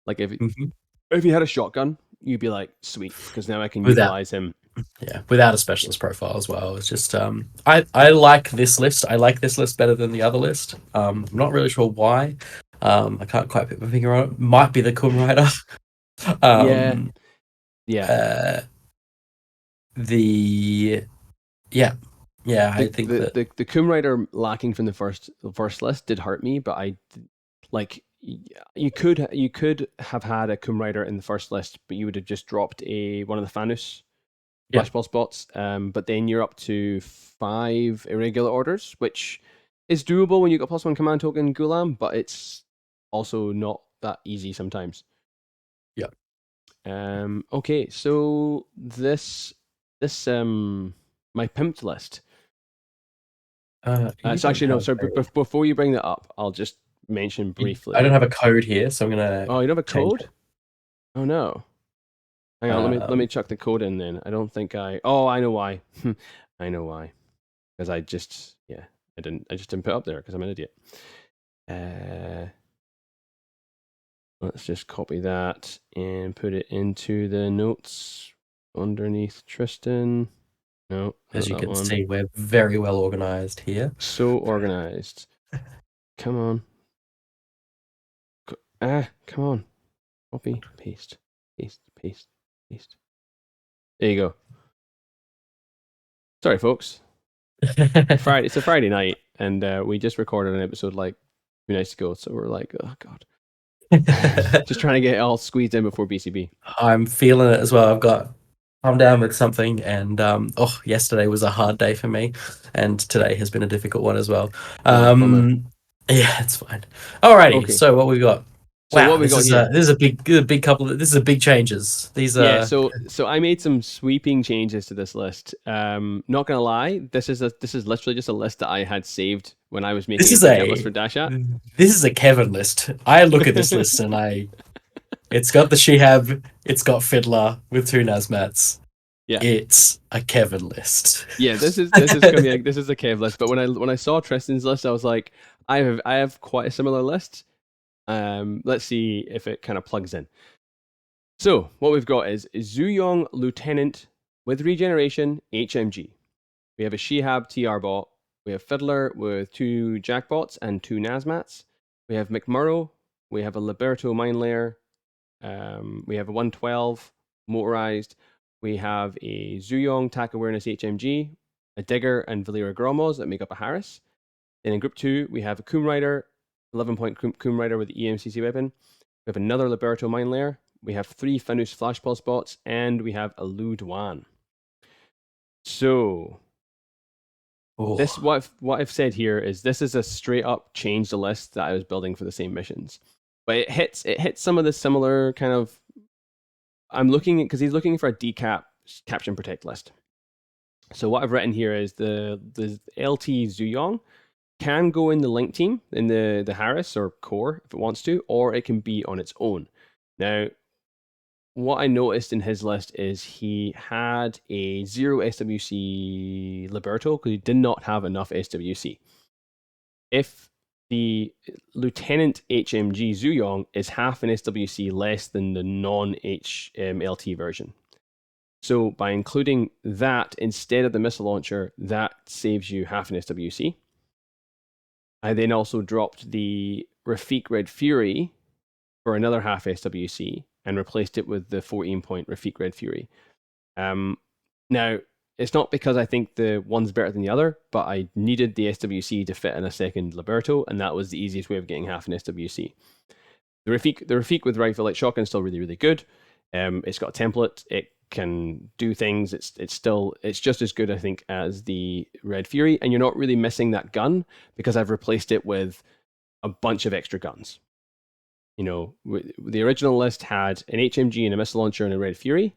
Like if he had a shotgun, you'd be like, sweet, because now I can utilize him. Yeah, without a specialist profile as well. It's just I like this list. I like this list better than the other list. I'm not really sure why. I can't quite put my finger on it. Might be the Kum Rider. I think the Kum Rider lacking from the first list did hurt me, but you could have had a Kum Rider in the first list, but you would have just dropped one of the Fanus flashball spots. But then you're up to 5 irregular orders, which is doable when you got +1 command token Gulam, but it's also not that easy sometimes. Yeah. Okay, so this my pimped list. It's actually no. Sorry, before you bring that up, I'll just mention briefly. I don't have a code here, so I'm gonna. Oh, you don't have a code? Oh no. Hang on, let me chuck the code in then. I don't think I. Oh, I know why. I know why. Because I just didn't put it up there because I'm an idiot. Let's just copy that and put it into the notes underneath Tristan. No, as you can see, we're very well organized here. So organized. Come on. Come on. Copy, paste. There you go. Sorry, folks. It's a Friday night, and we just recorded an episode like 2 nights ago, so we're like, oh god. Just trying to get it all squeezed in before BCB. I'm feeling it as well. I'm down with something, and yesterday was a hard day for me, and today has been a difficult one as well. Yeah, it's fine. Alrighty, okay. So what we got? So wow, what we got here? This is a big changes. These are So I made some sweeping changes to this list. Not gonna lie, this is literally just a list that I had saved when I was making a list for Dashat. This is a Kevin list. I look at this list and it's got the Shihab, it's got Fiddler with 2 Nazmats. Yeah, it's a Kevin list. Yeah, this is gonna be this is a Kev list. But when I saw Tristan's list, I was like, I have quite a similar list. Let's see if it kind of plugs in. So what we've got is Zuyong Lieutenant with regeneration HMG. We have a Shihab TR bot. We have Fiddler with 2 Jackbots and 2 Nazmats. We have McMurrow. We have a Liberto Mine Layer. We have a 112 motorized. We have a Zuyong TAC Awareness HMG, a Digger and Valera Gromos that make up a Harris. Then in group 2, we have a Kum Rider, 11-point Kum Rider with the EMCC weapon. We have another Liberto Mine Layer. We have 3 Fanus Flashball spots, and we have a Lu Duan. So, this what I've said here is this is a straight up change the list that I was building for the same missions, but it hits some of the similar kind of. I'm looking because he's looking for a decap capture and protect list. So what I've written here is the LT Zuyong can go in the link team in the Harris or core if it wants to, or it can be on its own. Now, what I noticed in his list is he had a 0 SWC Liberto because he did not have enough SWC. If the Lieutenant HMG Zuyong is half an SWC less than the non-HLT version. So by including that instead of the missile launcher, that saves you half an SWC. I then also dropped the Rafiq Red Fury for another half SWC and replaced it with the 14-point Rafiq Red Fury. Now, it's not because I think the one's better than the other, but I needed the SWC to fit in a second Liberto, and that was the easiest way of getting half an SWC. The Rafiq with rifle light shotgun is still really, really good. It's got a template. It can do things. It's just as good, I think, as the Red Fury, and you're not really missing that gun because I've replaced it with a bunch of extra guns. You know, the original list had an HMG and a missile launcher and a Red Fury.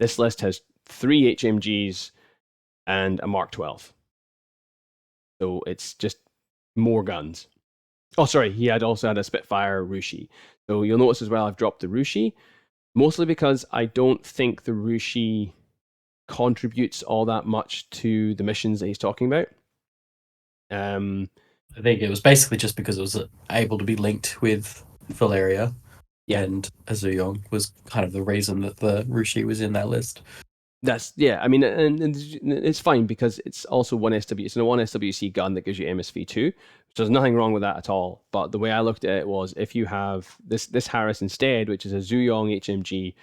This list has 3 HMGs and a Mark 12. So it's just more guns. Oh, sorry, he had also had a Spitfire Rushi. So you'll notice as well, I've dropped the Rushi, mostly because I don't think the Rushi contributes all that much to the missions that he's talking about. I think it was basically just because it was able to be linked with Valeria. Yeah. And Azuyong was kind of the reason that the Rushi was in that list. That's, yeah, I mean, and it's fine because it's also it's a 1 SWC gun that gives you MSV2. So there's nothing wrong with that at all. But the way I looked at it was, if you have this Harris instead, which is a Zuyong HMG,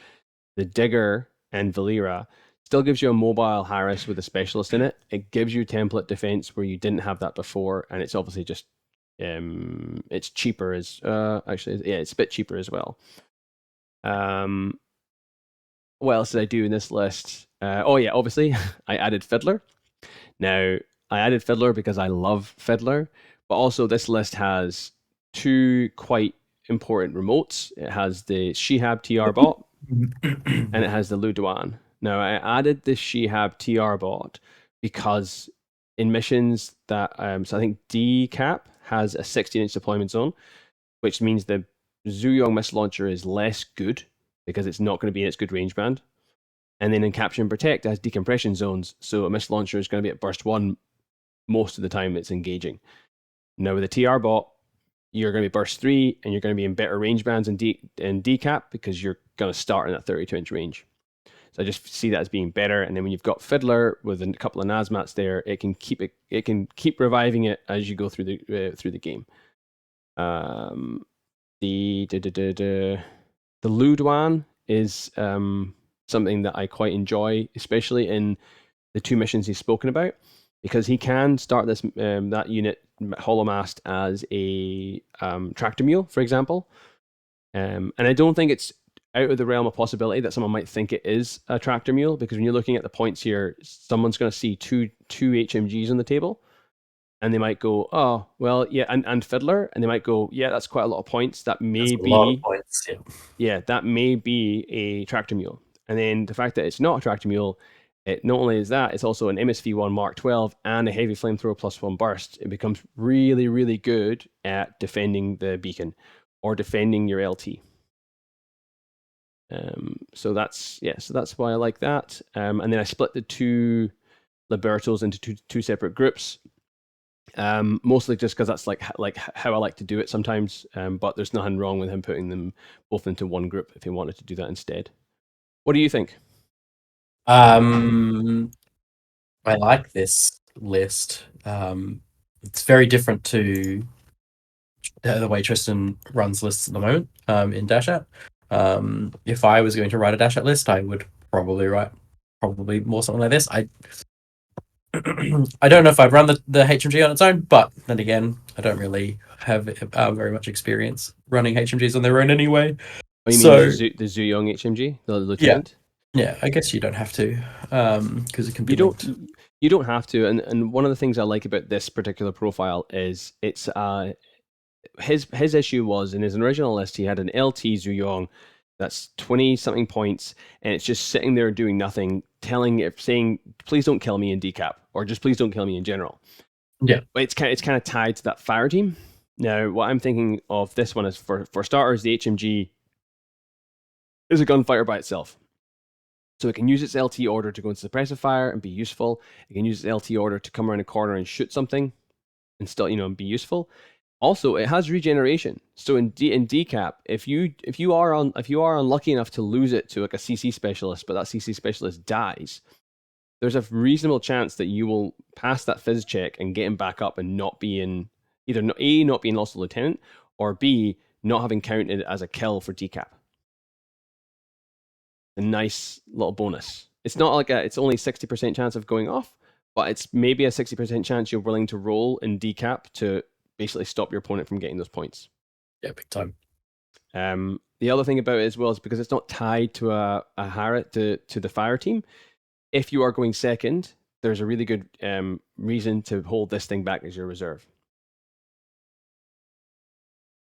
the Digger and Valera, still gives you a mobile Harris with a specialist in it. It gives you template defense where you didn't have that before, and it's obviously just it's cheaper as it's a bit cheaper as well. What else did I do in this list? Obviously I added Fiddler. Now I added Fiddler because I love Fiddler, but also this list has two quite important remotes. It has the Shihab TR bot and it has the Luduan. Now I added the Shihab TR bot because in missions that so I think DCAP has a 16-inch deployment zone, which means the Zuyong missile launcher is less good because it's not going to be in its good range band. And then in Capture and Protect, it has decompression zones, so a missile launcher is going to be at burst 1 most of the time it's engaging. Now with the TR bot, you're going to be burst 3, and you're going to be in better range bands in DCAP because you're going to start in that 32-inch range. So I just see that as being better. And then when you've got Fiddler with a couple of Nazmats there, it can keep reviving it as you go through the game. The Luduan is something that I quite enjoy, especially in the two missions he's spoken about, because he can start this that unit holomast as a tractor mule, for example. And I don't think it's out of the realm of possibility that someone might think it is a tractor mule, because when you're looking at the points here, someone's going to see two HMGs on the table, and they might go, oh, well, yeah, and Fiddler, and they might go, yeah, that's quite a lot of points. That may be a lot of points, yeah, that may be a tractor mule. And then the fact that it's not a tractor mule, it not only is that, it's also an MSV1 Mark 12 and a heavy flamethrower +1 burst. It becomes really, really good at defending the beacon or defending your LT. So that's why I like that. And then I split the two Libertos into two separate groups. Mostly just because that's like how I like to do it sometimes. But there's nothing wrong with him putting them both into one group if he wanted to do that instead. What do you think? I like this list. It's very different to the way Tristan runs lists at the moment in Dashat. If I was going to write a Dashat list, I would probably write more something like this. I don't know if I'd run the HMG on its own, but then again, I don't really have very much experience running HMGs on their own anyway. Oh, you mean the Zuyong HMG, the lieutenant? Yeah, I guess you don't have to, because it can be. You don't have to, and one of the things I like about this particular profile is it's his issue was in his original list he had an LT Zuyong that's 20 something points, and it's just sitting there doing nothing, saying please don't kill me in decap, or just please don't kill me in general. Yeah, it's kind of tied to that fire team. Now what I'm thinking of this one is for starters, the HMG is a gunfighter by itself. So it can use its LT order to go into suppressive fire and be useful. It can use its LT order to come around a corner and shoot something and still, be useful. Also, it has regeneration. So in decap, if you are unlucky enough to lose it to like a CC specialist, but that CC specialist dies, there's a reasonable chance that you will pass that fizz check and get him back up and not be in either not being lost to lieutenant, or B, not having counted as a kill for decap. A nice little bonus. It's not like it's only 60% chance of going off, but it's maybe a 60% chance you're willing to roll in decap to basically stop your opponent from getting those points. Yeah, big time. The other thing about it as well is because it's not tied to a Harriet to the fire team. If you are going second, there's a really good reason to hold this thing back as your reserve.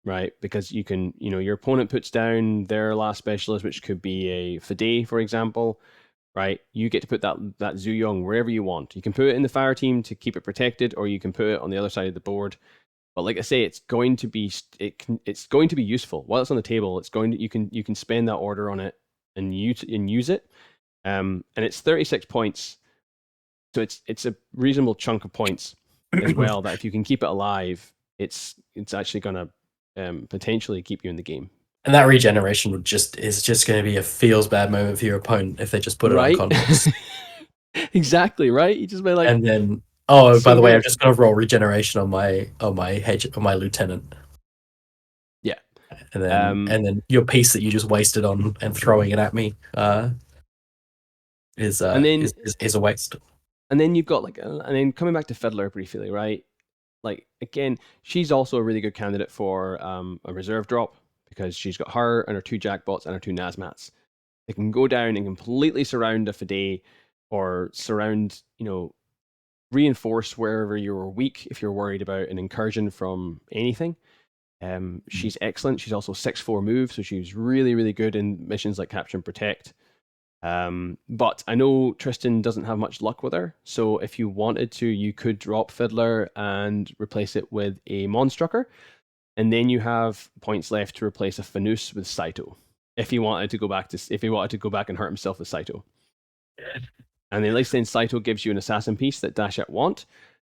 Right, because you can, your opponent puts down their last specialist, which could be a Fade, for example, right? You get to put that Zuyong wherever you want. You can put it in the fire team to keep it protected, or you can put it on the other side of the board But like I say, it's going to be useful while it's on the table. It's going to you can spend that order on it and use it. And it's 36 points, so it's a reasonable chunk of points as well. That if you can keep it alive, it's actually going to potentially keep you in the game. And that regeneration is just going to be a feels bad moment for your opponent if they just put it on context. Exactly right. You just be like, and then by the way, I'm just going to roll regeneration on my lieutenant. Yeah, and then your piece that you just wasted on and throwing it at me is a waste. And then you've got and then coming back to Fiddler briefly, right? Like again, she's also a really good candidate for a reserve drop because she's got her and her 2 Jackbots and her 2 Nazmats. They can go down and completely surround a Fide or surround, reinforce wherever you're weak if you're worried about an incursion from anything. She's excellent. She's also 6/4 move, so she's really, really good in missions like Capture and Protect. But I know Tristan doesn't have much luck with her, so if you wanted to, you could drop Fiddler and replace it with a Monstrucker, and then you have points left to replace a Fanus with Saito. If he wanted to go back and hurt himself with Saito. And then then Saito gives you an assassin piece that Dashat want.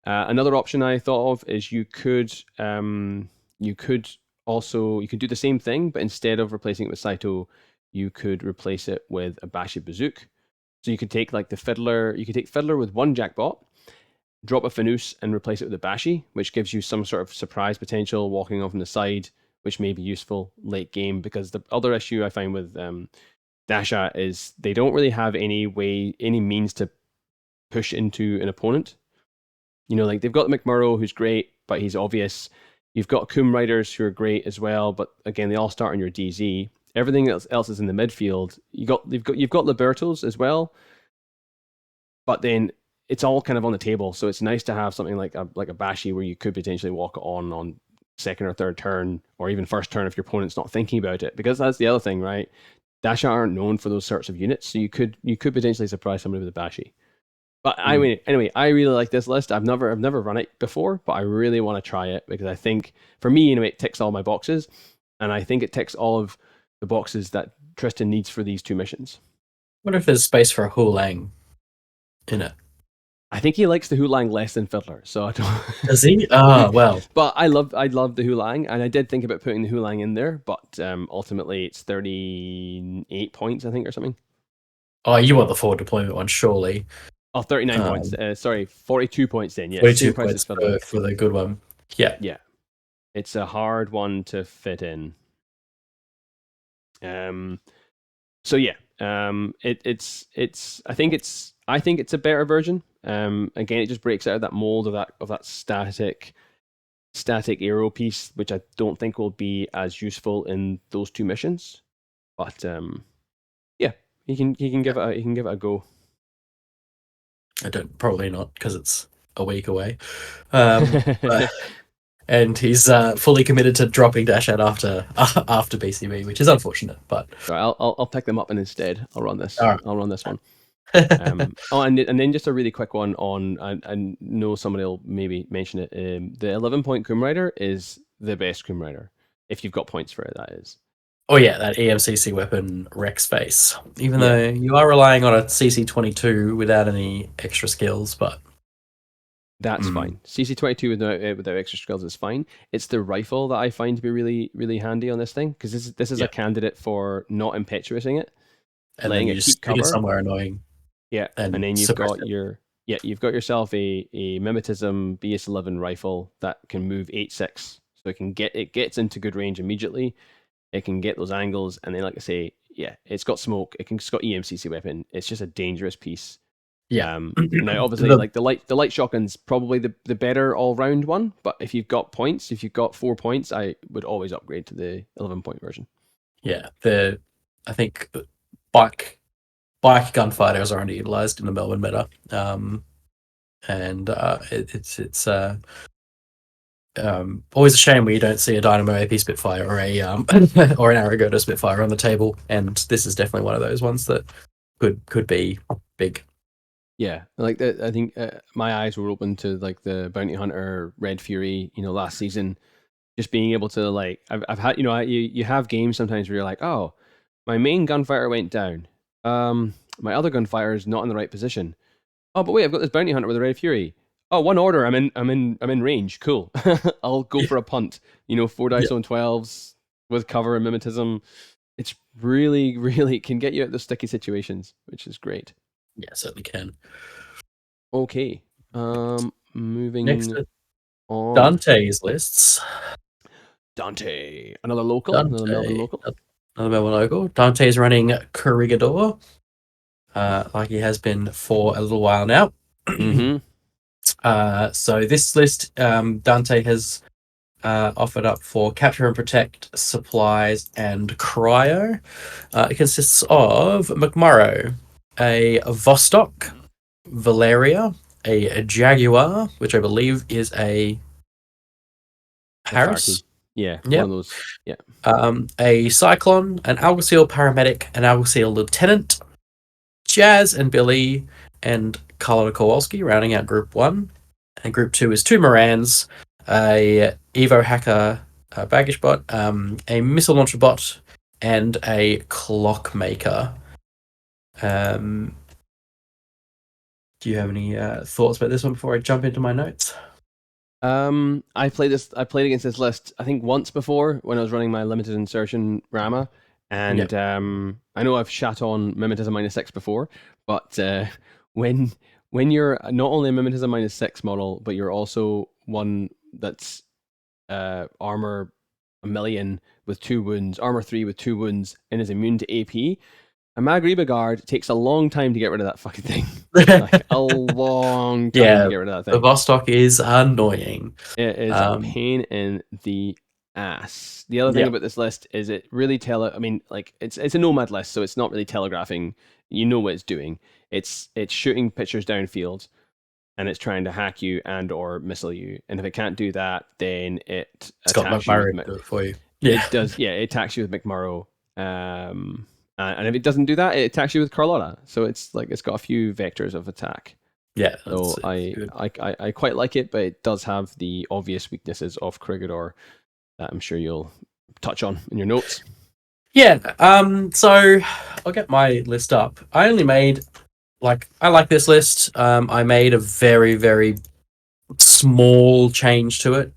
Another option I thought of is you could do the same thing, but instead of replacing it with Saito, you could replace it with a Bashi Bazook. So you could take the Fiddler. You could take Fiddler with 1 Jackbot, drop a Fanus, and replace it with a Bashi, which gives you some sort of surprise potential walking off on the side, which may be useful late game. Because the other issue I find with Dashat is they don't really have any means to push into an opponent. They've got McMurrow, who's great, but he's obvious. You've got Coom Riders, who are great as well, but again, they all start on your DZ. Everything else is in the midfield. You've got Libertos as well, but then it's all kind of on the table. So it's nice to have something like a Bashi where you could potentially walk it on second or third turn, or even first turn if your opponent's not thinking about it. Because that's the other thing, right? Dashat aren't known for those sorts of units, so you could potentially surprise somebody with a Bashi. But anyway, I really like this list. I've never run it before, but I really want to try it because I think for me, it ticks all my boxes, and I think it ticks all of the boxes that Tristan needs for these 2 missions. I wonder if there's space for a Hulang in it. I think he likes the Hulang less than Fiddler, so I don't. Does he? Well. But I love the Hulang, and I did think about putting the Hulang in there, but ultimately it's 38 points, I think, or something. Oh, you want the forward deployment one, surely. Oh, 39 points. 42 points then. Yeah, 42 points for the good one. Yeah. Yeah. It's a hard one to fit in. So yeah. It's I think it's a better version. Again, it just breaks out of that mold of that static aero piece, which I don't think will be as useful in those 2 missions. But yeah, he can give it a go. Probably not, because it's a week away. And he's fully committed to dropping Dashat after BCB, which is unfortunate. But right, I'll pick them up and instead I'll run this. Right. I'll run this one. And then just a really quick one on. I know somebody will maybe mention it. The 11-point Coom Rider is the best Coom Rider if you've got points for it. That is. Oh yeah, that EMCC weapon Rex face. Even though you are relying on a CC22 without any extra skills, but that's fine. CC22 without extra skills is fine. It's the rifle that I find to be really, really handy on this thing, because this is a candidate for not impetuousing it, and letting then you it just keep cover somewhere annoying. Yeah, and then you've got yourself a Mimetism BS11 rifle that can move 8/6, so it gets into good range immediately. It can get those angles, and then, like I say, it's got smoke. It's got EMCC weapon. It's just a dangerous piece. Yeah. Now, obviously, the light shotgun's probably the better all round one. But if you've got 4 points, I would always upgrade to the 11-point version. Yeah, I think bike gunfighters are underutilized in the Melbourne meta, and it's always a shame when you don't see a Dynamo AP Spitfire or a or an Aragoda Spitfire on the table, and this is definitely one of those ones that could be big. Yeah, like I think my eyes were open to like the Bounty Hunter Red Fury, last season. Just being able to like, I've had, you have games sometimes where you're like, oh, my main gunfighter went down. My other gunfighter is not in the right position. Oh, but wait, I've got this Bounty Hunter with a Red Fury. Oh, one order, I'm in range. Cool. I'll go for a punt. 4 dice on 12s with cover and mimetism. It's really, really can get you out of those sticky situations, which is great. Yeah, certainly can. Okay. Moving Next, on. Dante's lists. Dante, another local, Dante, another Melbourne local. Another Melbourne local. Dante's running Corregidor, like he has been for a little while now. Mm-hmm. So this list, Dante has offered up for capture and protect, supplies, and cryo. It consists of McMurrow, a Vostok, Valeria, a Jaguar, which I believe is a Harris. Yeah, yep. One of those. Yeah. A Cyclone, an Alguacil paramedic, an Alguacil lieutenant, Jazz and Billy, and Carla Kowalski rounding out Group 1. And Group 2 is 2 Morans, a Evo hacker baggage bot, a missile launcher bot, and a clockmaker. Do you have any thoughts about this one before I jump into my notes? I played against this list I think once before when I was running my limited insertion Rama, and I know I've shat on mimetism -6 before, but when you're not only a mimetism -6 model, but you're also one that's armor 1,000,000 with 2 wounds, armor 3 with 2 wounds, and is immune to AP. A Magriba guard takes a long time to get rid of that fucking thing. Like a long time to get rid of that thing. The Vostok is annoying. It is a pain in the ass. The other thing about this list is it really it's a Nomad list, so it's not really telegraphing. You know what it's doing. It's shooting pictures downfield, and it's trying to hack you and or missile you. And if it can't do that, then it's got McMurrow do it for you. Yeah, it does. Yeah, it attacks you with McMurrow. And if it doesn't do that, it attacks you with Carlotta. So it's got a few vectors of attack. Yeah. So I quite like it, but it does have the obvious weaknesses of Corregidor that I'm sure you'll touch on in your notes. Yeah. So I'll get my list up. I only made I like this list. I made a very, very small change to it.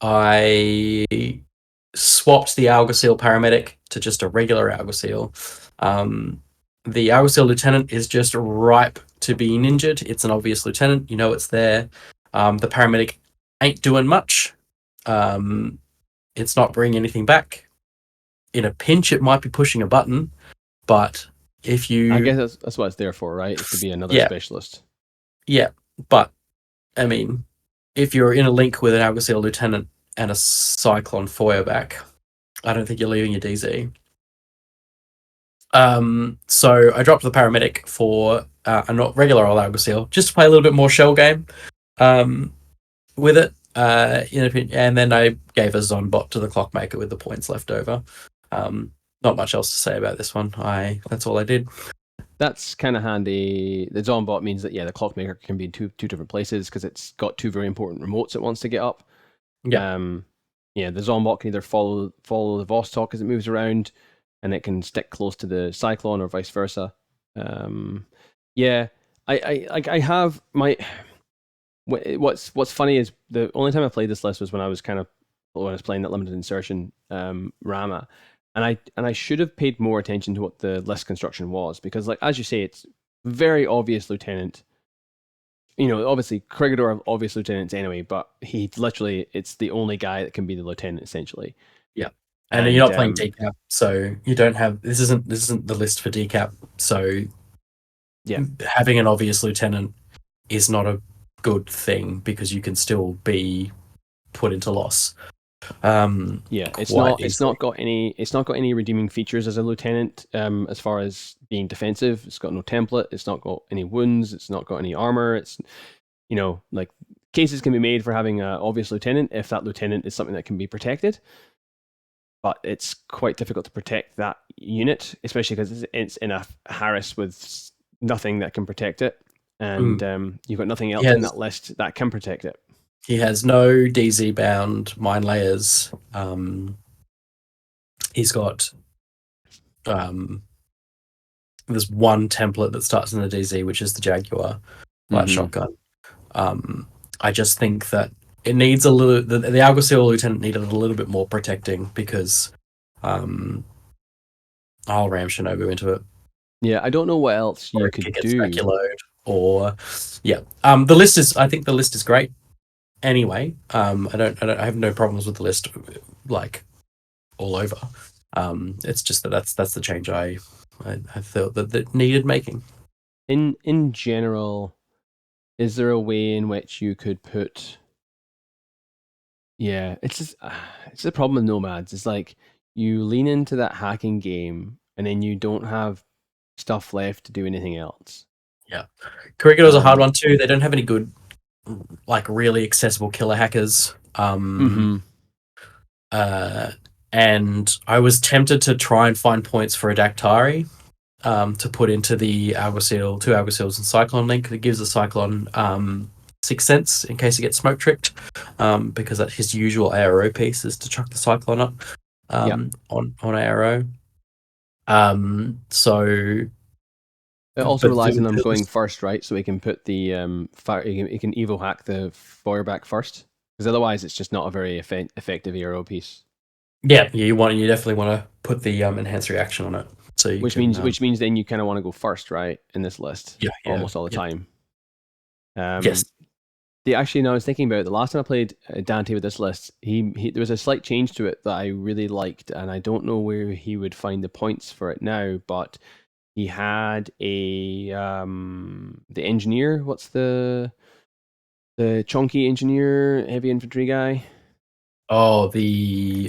I swapped the Alguacil paramedic to just a regular Alguacil. The Alguacil lieutenant is just ripe to be ninjaed. It's an obvious lieutenant. You know it's there. The paramedic ain't doing much. It's not bringing anything back. In a pinch, it might be pushing a button, but if you... I guess that's what it's there for, right? It's to be another specialist. Yeah, but, I mean, if you're in a link with an Alguacil lieutenant and a Cyclone foil back, I don't think you're leaving your DZ. So I dropped the paramedic for a not regular old Alguacil, just to play a little bit more shell game with it. And then I gave a Zonbot to the clockmaker with the points left over. Not much else to say about this one. That's all I did. That's kind of handy. The Zonbot means that the clockmaker can be in two different places because it's got 2 very important remotes it wants to get up. Yeah. The Zonbot can either follow the Vostok as it moves around, and it can stick close to the Cyclone or vice versa. I have my. What's funny is the only time I played this list was when I was playing that limited insertion Rama, and I should have paid more attention to what the list construction was, because as you say, it's very obvious lieutenant. Obviously Corregidor have obvious lieutenants anyway, but it's the only guy that can be the lieutenant essentially. Yeah. And you're not playing decap, so you don't have this isn't the list for decap. So having an obvious lieutenant is not a good thing because you can still be put into loss. It's not got any redeeming features as a lieutenant, as far as being defensive. It's got no template, it's not got any wounds, it's not got any armor. It's cases can be made for having an obvious lieutenant if that lieutenant is something that can be protected, but it's quite difficult to protect that unit, especially because it's in a Harris with nothing that can protect it, and you've got nothing else in that list that can protect it. He has no DZ bound mine layers. He's got there's one template that starts in the DZ, which is the Jaguar light shotgun. I just think that it needs a little. The Alguacil Lieutenant needed a little bit more protecting because I'll ram Shinobu into it. Yeah, I don't know what else you could do. Speculoed or the list is. I think the list is great. Anyway, I have no problems with the list, like all over. It's just that's the change I felt that needed making. In general, is there a way in which you could put? Yeah, it's the problem with Nomads. It's like you lean into that hacking game, and then you don't have stuff left to do anything else. Yeah, Corregidor's a hard one too. They don't have any good, like, really accessible killer hackers. And I was tempted to try and find points for a Dactari to put into the Alguacil, 2 Alguacils and Cyclone link that gives the Cyclone 6 cents in case he gets smoke tricked, because that's his usual ARO piece is to chuck the Cyclone up on ARO. So it also relies on them going first, right? So he can put the fire. He can evo hack the Feuerback first, because otherwise it's just not a very effective ARO piece. Yeah, you definitely want to put the enhanced reaction on it. So which means then you kind of want to go first, right, in this list? Yeah, almost all the time. Yes. Actually, no, I was thinking about it. The last time I played Dante with this list, he there was a slight change to it that I really liked, and I don't know where he would find the points for it now, but he had the engineer. What's the chunky engineer, heavy infantry guy? Oh, the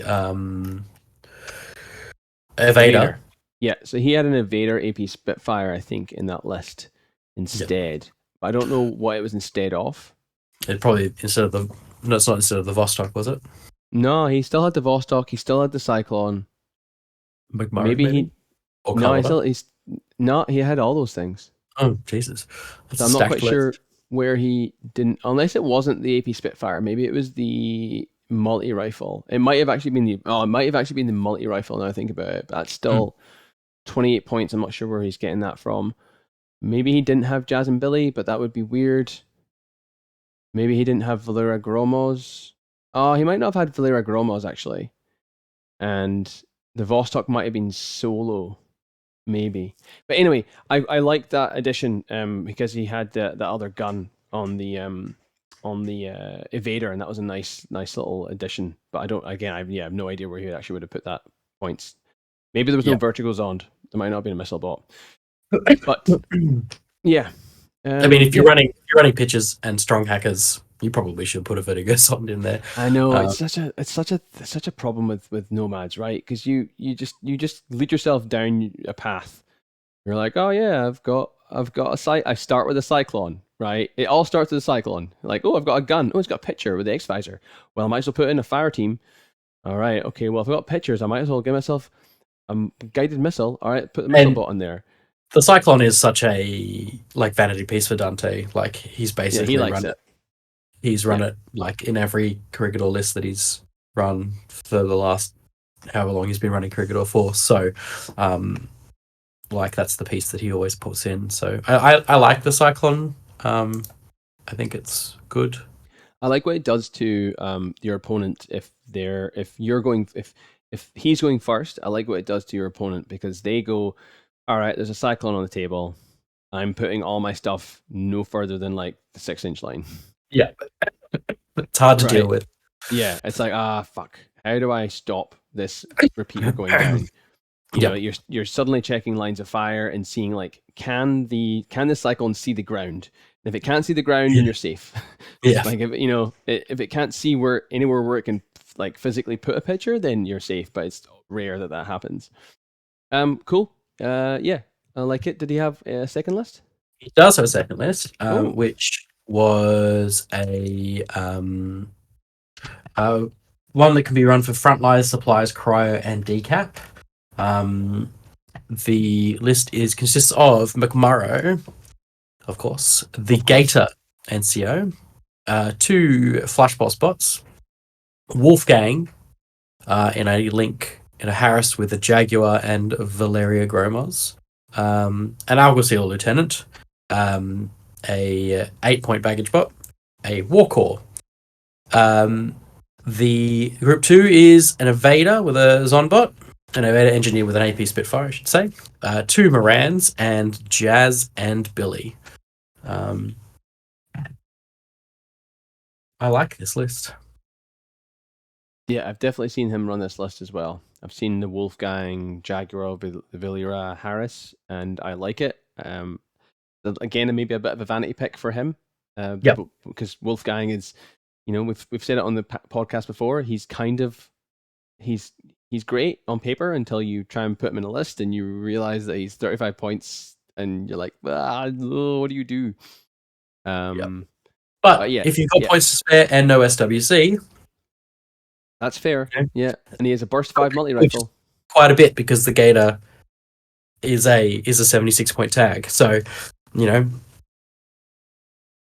Evader. Yeah, so he had an Evader AP Spitfire, I think, in that list instead. Yep. But I don't know what it was instead of. It probably it's not instead of the Vostok, was it? No, he still had the Vostok. He still had the Cyclone. Maybe he. He had all those things. Oh Jesus! So I'm not quite sure where he didn't, unless it wasn't the AP Spitfire. Maybe it was the multi rifle. It might have actually been the multi rifle. Now I think about it, but that's still 28 points. I'm not sure where he's getting that from. Maybe he didn't have Jazz and Billy, but that would be weird. Maybe he didn't have Valera Gromos. Oh, he might not have had Valera Gromos actually. And the Vostok might have been solo, maybe. But anyway, I like that addition because he had the other gun on the Evader, and that was a nice little addition. But I have no idea where he actually would have put that points. Maybe there was no verticals on. There might not have been a missile bot. But yeah. I mean, if you're running pitches and strong hackers, you probably should put a Vertigo Sond in there. I know it's such a problem with Nomads, right? Because you just lead yourself down a path. You're like, oh yeah, I've got I start with a Cyclone, right? It all starts with a Cyclone. Like, oh, I've got a gun. Oh, it's got a picture with the X visor. Well, I might as well put in a fire team. All right, okay. Well, if I've got pictures, I might as well give myself a guided missile. All right, put the missile bot in there. The Cyclone is such a vanity piece for Dante. Like, he's basically he likes it. He's run it like in every Corregidor list that he's run for the last however long he's been running Corregidor for. So, that's the piece that he always puts in. So I like the Cyclone. I think it's good. I like what it does to your opponent if he's going first. I like what it does to your opponent because they go, all right, there's a Cyclone on the table. I'm putting all my stuff no further than like the 6-inch line. Yeah. It's hard to deal with. Yeah, it's like, fuck. How do I stop this repeater going down? You know, you're suddenly checking lines of fire and seeing like, can the Cyclone see the ground? And if it can't see the ground, then you're safe. Yeah. Like if it can't see anywhere where it can like physically put a picture, then you're safe. But it's rare that happens. Cool. Yeah, I like it. Did he have a second list? He does have a second list, which was a one that can be run for frontline supplies, cryo, and decap. the list consists of McMurrow, of course, the Gator NCO, 2 Flashboss bots, Wolfgang in a Harris with a Jaguar and Valeria Gromos, an Alguacil Lieutenant, a 8-point baggage bot, a Warcore. The Group 2 is an Evader with a Zonbot, an Evader Engineer with an AP Spitfire, I should say, 2 Morans, and Jazz and Billy. I like this list. Yeah, I've definitely seen him run this list as well. I've seen the Wolfgang, Jaguar, Villera, Harris, and I like it. Again, maybe a bit of a vanity pick for him. Yep. Because Wolfgang is, we've said it on the podcast before. He's great on paper until you try and put him in a list and you realize that he's 35 points and you're like, what do you do? But yeah, if you've got points to spare and no SWC, that's fair. Yeah, and he has a burst 5 multi rifle. Quite a bit because the Gator is a 76-point tag. So, you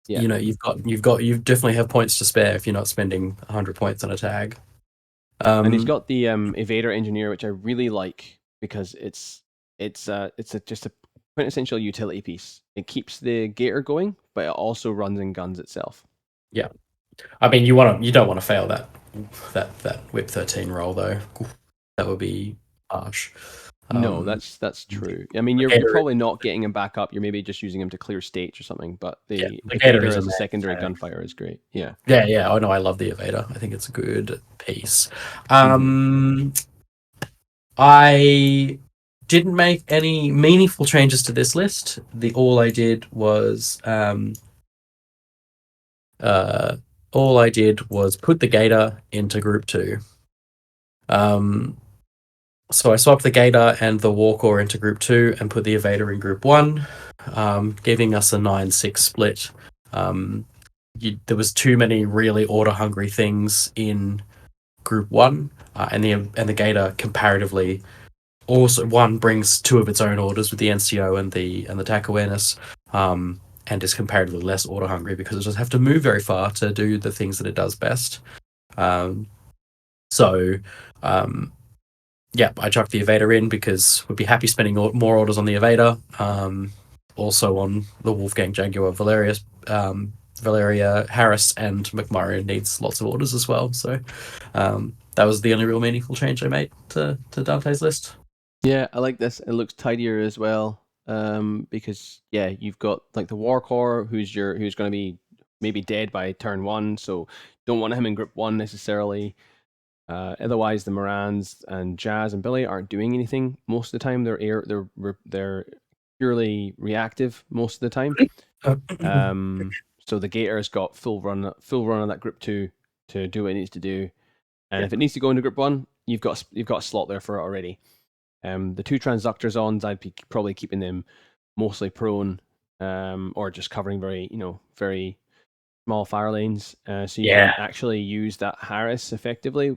definitely have points to spare if you're not spending 100 points on a tag. And he's got the Evader Engineer, which I really like because it's just a quintessential utility piece. It keeps the Gator going, but it also runs and guns itself. Yeah, I mean, you don't want to fail that Whip 13 roll though. That would be harsh. No, that's true. I mean, you're probably not getting him back up. You're maybe just using him to clear stage or soming. But the Gator as a secondary gunfire is great. Yeah. Oh no, I love the Evader. I think it's a good piece. I didn't make any meaningful changes to this list. All I did was put the Gator into Group 2. So I swapped the Gator and the Warcore into Group 2 and put the Evader in Group 1, giving us a 9-6 split. There was too many really order-hungry things in Group 1, and the Gator comparatively also, one, brings 2 of its own orders with the NCO and the attack awareness, and is comparatively less order-hungry because it doesn't have to move very far to do the things that it does best. Yeah, I chucked the Evader in because we'd be happy spending more orders on the Evader. Also on the Wolfgang, Jaguar, Valeria Harris, and McMurray needs lots of orders as well. So that was the only real meaningful change I made to Dante's list. Yeah, I like this. It looks tidier as well. Because you've got like the Warcore, who's going to be maybe dead by turn 1, so don't want him in Group 1 necessarily. Otherwise, the Morans and Jazz and Billy aren't doing anything most of the time. They're purely reactive most of the time. So the Gator's got full run on that Group 2 to do what it needs to do, and if it needs to go into Group 1, you've got a slot there for it already. The 2 Transductors ons, I'd be probably keeping them mostly prone, or just covering very small fire lanes, so you can actually use that Harris effectively.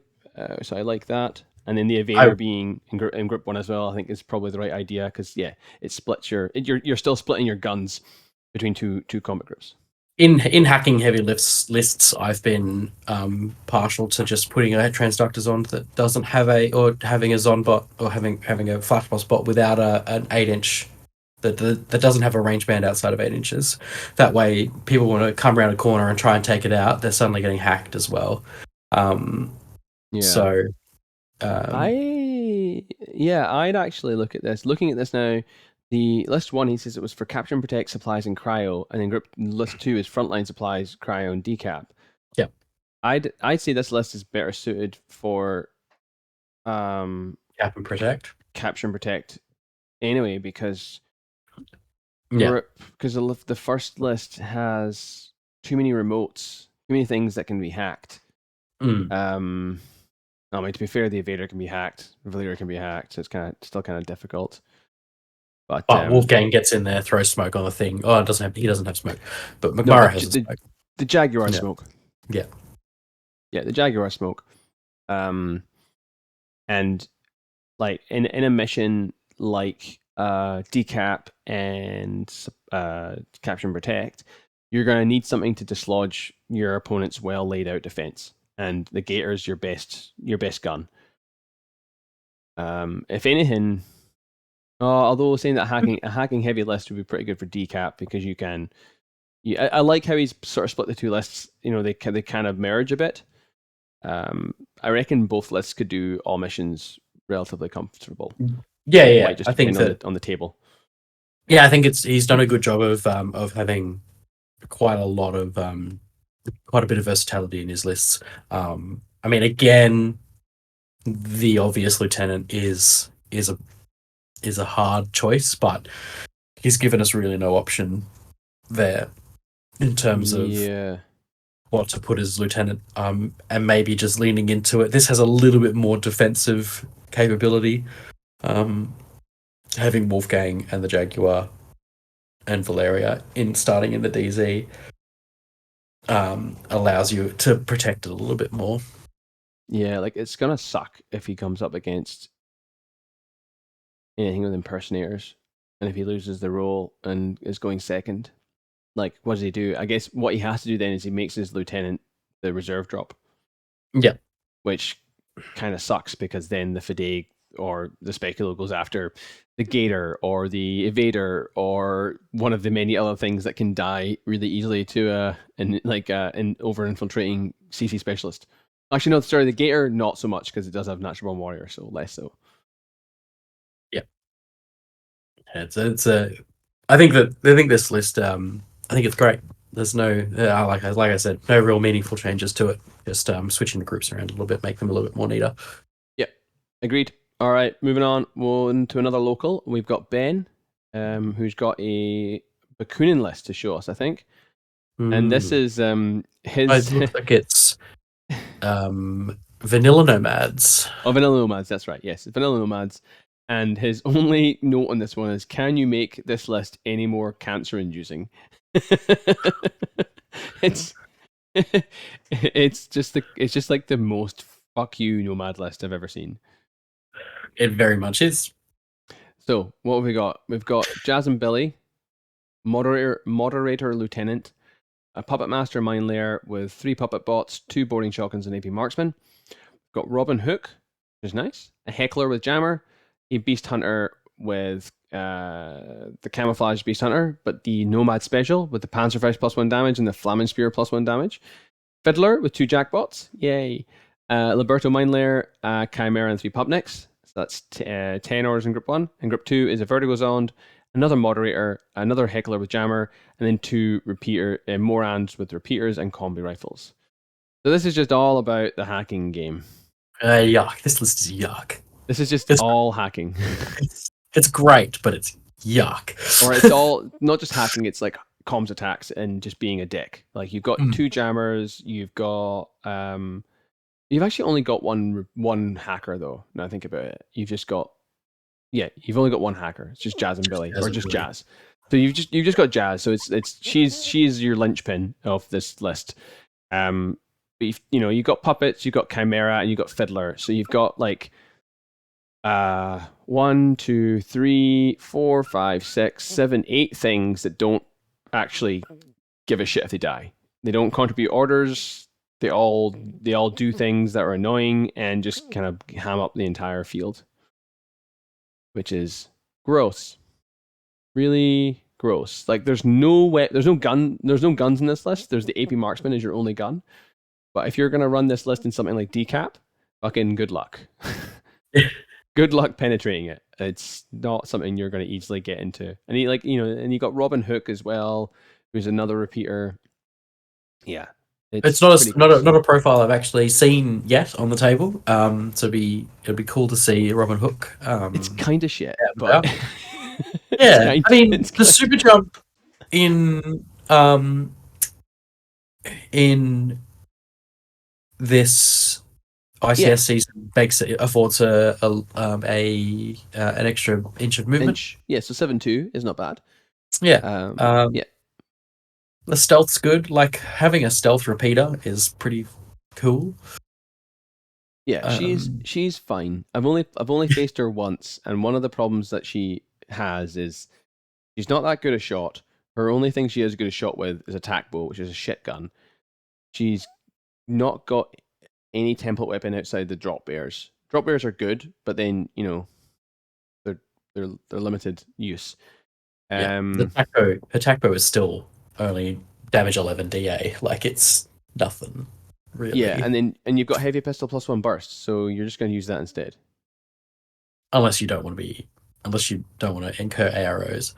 So I like that. And then the Evader being in Group 1 as well, I think is probably the right idea because it splits you're still splitting your guns between two combat groups. In hacking heavy lists, I've been partial to just putting a Transductors on that doesn't have having a Zonbot or having a Flashboss bot without an 8-inch that doesn't have a range band outside of 8 inches. That way, people want to come around a corner and try and take it out. They're suddenly getting hacked as well. So, I'd actually look at this. Looking at this now, the list 1, he says it was for capture and protect supplies and cryo, and then list 2 is frontline supplies, cryo, and decap. Yeah, I'd say this list is better suited for capture and protect. Anyway, because the first list has too many remotes, too many things that can be hacked. I mean, to be fair, the Evader can be hacked, Valeria can be hacked, so it's still kind of difficult. But Wolfgang gets in there, throws smoke on the thing. Oh, he doesn't have smoke, but McMurray has smoke. The Jaguar smoke. Yeah, the Jaguar smoke. And like in a mission, like decap and capture and protect, you're going to need something to dislodge your opponent's well laid out defense, and the gator is your best gun. If anything, although saying that a hacking heavy list would be pretty good for decap, because you can. I like how he's sort of split the two lists. They kind of merge a bit. I reckon both lists could do all missions relatively comfortable. Yeah. Just I think that on the table. Yeah, I think he's done a good job of having quite a bit of versatility in his lists. I mean, again, the obvious lieutenant is a hard choice, but he's given us really no option there in terms of what to put as lieutenant, and maybe just leaning into it. This has a little bit more defensive capability. Having Wolfgang and the Jaguar and Valeria starting in the DZ allows you to protect it a little bit more. Yeah, like it's gonna suck if he comes up against anything with impersonators, and if he loses the role and is going second. Like, what does he do? I guess what he has to do then is he makes his lieutenant the reserve drop. Yeah. Which kind of sucks, because then the Fade or the Speculo goes after the Gator or the Evader or one of the many other things that can die really easily to an over-infiltrating CC specialist. Actually, no, sorry, the Gator, not so much, because it does have Natural Born Warrior, so less so. Yeah. I think this list, I think it's great. There's no, like I said, no real meaningful changes to it. Just switching the groups around a little bit, make them a little bit more neater. Yeah, agreed. All right, moving on. We'll into another local. We've got Ben, who's got a Bakunin list to show us, I think. And this is his... It looks like it's Vanilla Nomads. Oh, Vanilla Nomads, that's right. Yes, Vanilla Nomads. And his only note on this one is, can you make this list any more cancer-inducing? It's just like the most fuck you Nomad list I've ever seen. It very much is. So what have we got? We've got Jazz and Billy, moderator lieutenant, a puppet master mine layer with 3 puppet bots, 2 boarding shotguns, and AP marksman. We've got Robin Hook, which is nice, a heckler with jammer, a beast hunter with the camouflage beast hunter, but the nomad special with the Panzerfaust +1 damage and the Flaming Spear +1 damage. Fiddler with 2 jackbots, yay. Liberto mine layer, Chimera, and 3 pupnicks. So that's 10 orders in group 1. And group 2 is a Vertigo Zond, another moderator, another heckler with jammer, and then 2 Morans with repeaters and combi rifles. So this is just all about the hacking game. Yuck. This list is yuck. This is just all hacking. It's great, but it's yuck. Or it's all not just hacking, it's like comms attacks and just being a dick. Like you've got 2 jammers, you've got you've actually only got one hacker though. Now I think about it. You've only got 1 hacker. It's just Jazz and Billy, or just Jazz. So you've just got Jazz. So she's your linchpin of this list. But you've got puppets, you've got Chimera, and you've got Fiddler. So you've got like 1, 2, 3, 4, 5, 6, 7, 8 things that don't actually give a shit if they die. They don't contribute orders. They all do things that are annoying and just kind of ham up the entire field, which is gross. Really gross. Like there's no guns in this list. There's the AP marksman as your only gun. But if you're gonna run this list in something like decap, fucking good luck. Good luck penetrating it. It's not something you're going to easily get into. And and you got Robin Hook as well, who's another repeater. Yeah, it's not a profile I've actually seen yet on the table. So it'd be cool to see Robin Hook. It's kind of shit, but yeah. I mean, the super jump in this ICS season affords an extra inch of movement. Yeah, so 7-2 is not bad. Yeah. The stealth's good. Like having a stealth repeater is pretty cool. Yeah, she's fine. I've only faced her once, and one of the problems that she has is she's not that good a shot. Her only thing she is good a shot with is attack bow, which is a shit gun. She's not got any template weapon outside the drop bears. Drop bears are good, but then they're limited use. The attack bow is still only damage 11 DA. Like, it's nothing, really. Yeah, and you've got heavy pistol +1 burst, so you're just going to use that instead. Unless you don't want to incur arrows.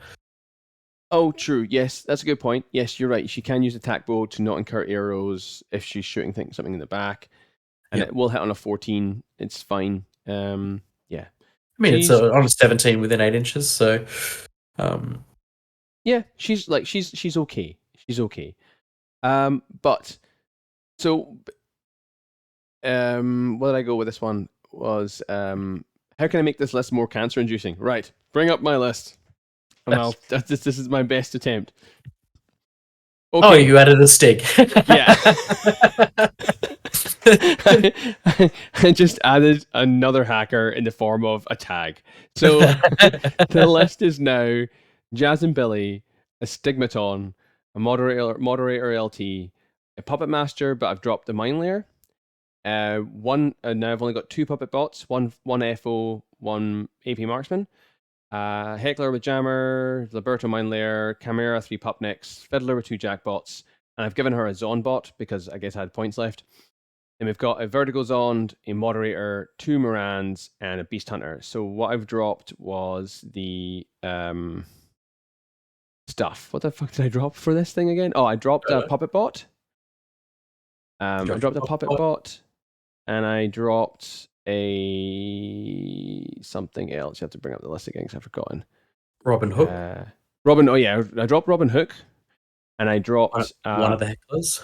Oh, true. Yes, that's a good point. Yes, you're right. She can use attack bow to not incur arrows if she's shooting something in the back, and it will hit on a 14. It's fine. Yeah. I mean, it's on a 17 within 8 inches, so. Yeah, she's okay. She's okay. But so, where did I go with this one? Was how can I make this list more cancer-inducing? Right, bring up my list. And this is my best attempt. Okay. Oh, you added a stick. Yeah. I just added another hacker in the form of a tag. So the list is now Jazz and Billy, a Stigmaton, a moderator LT, a Puppet Master, but I've dropped the Mine Layer. Now I've only got 2 Puppet Bots, one FO, one AP Marksman. Heckler with Jammer, Liberto Mine Layer, Chimera 3 Pupnicks, Fiddler with 2 Jackbots, and I've given her a Zon bot because I guess I had points left. And we've got a Vertigo Zond, a Moderator, 2 Morans, and a Beast Hunter. So what I've dropped was the stuff. What the fuck did I drop for this thing again? Oh, I dropped a Puppet Bot. I dropped a Puppet Bot, and I dropped a something else. You have to bring up the list again because I've forgotten. Robin Hook. I dropped Robin Hook, and I dropped one of the hecklers.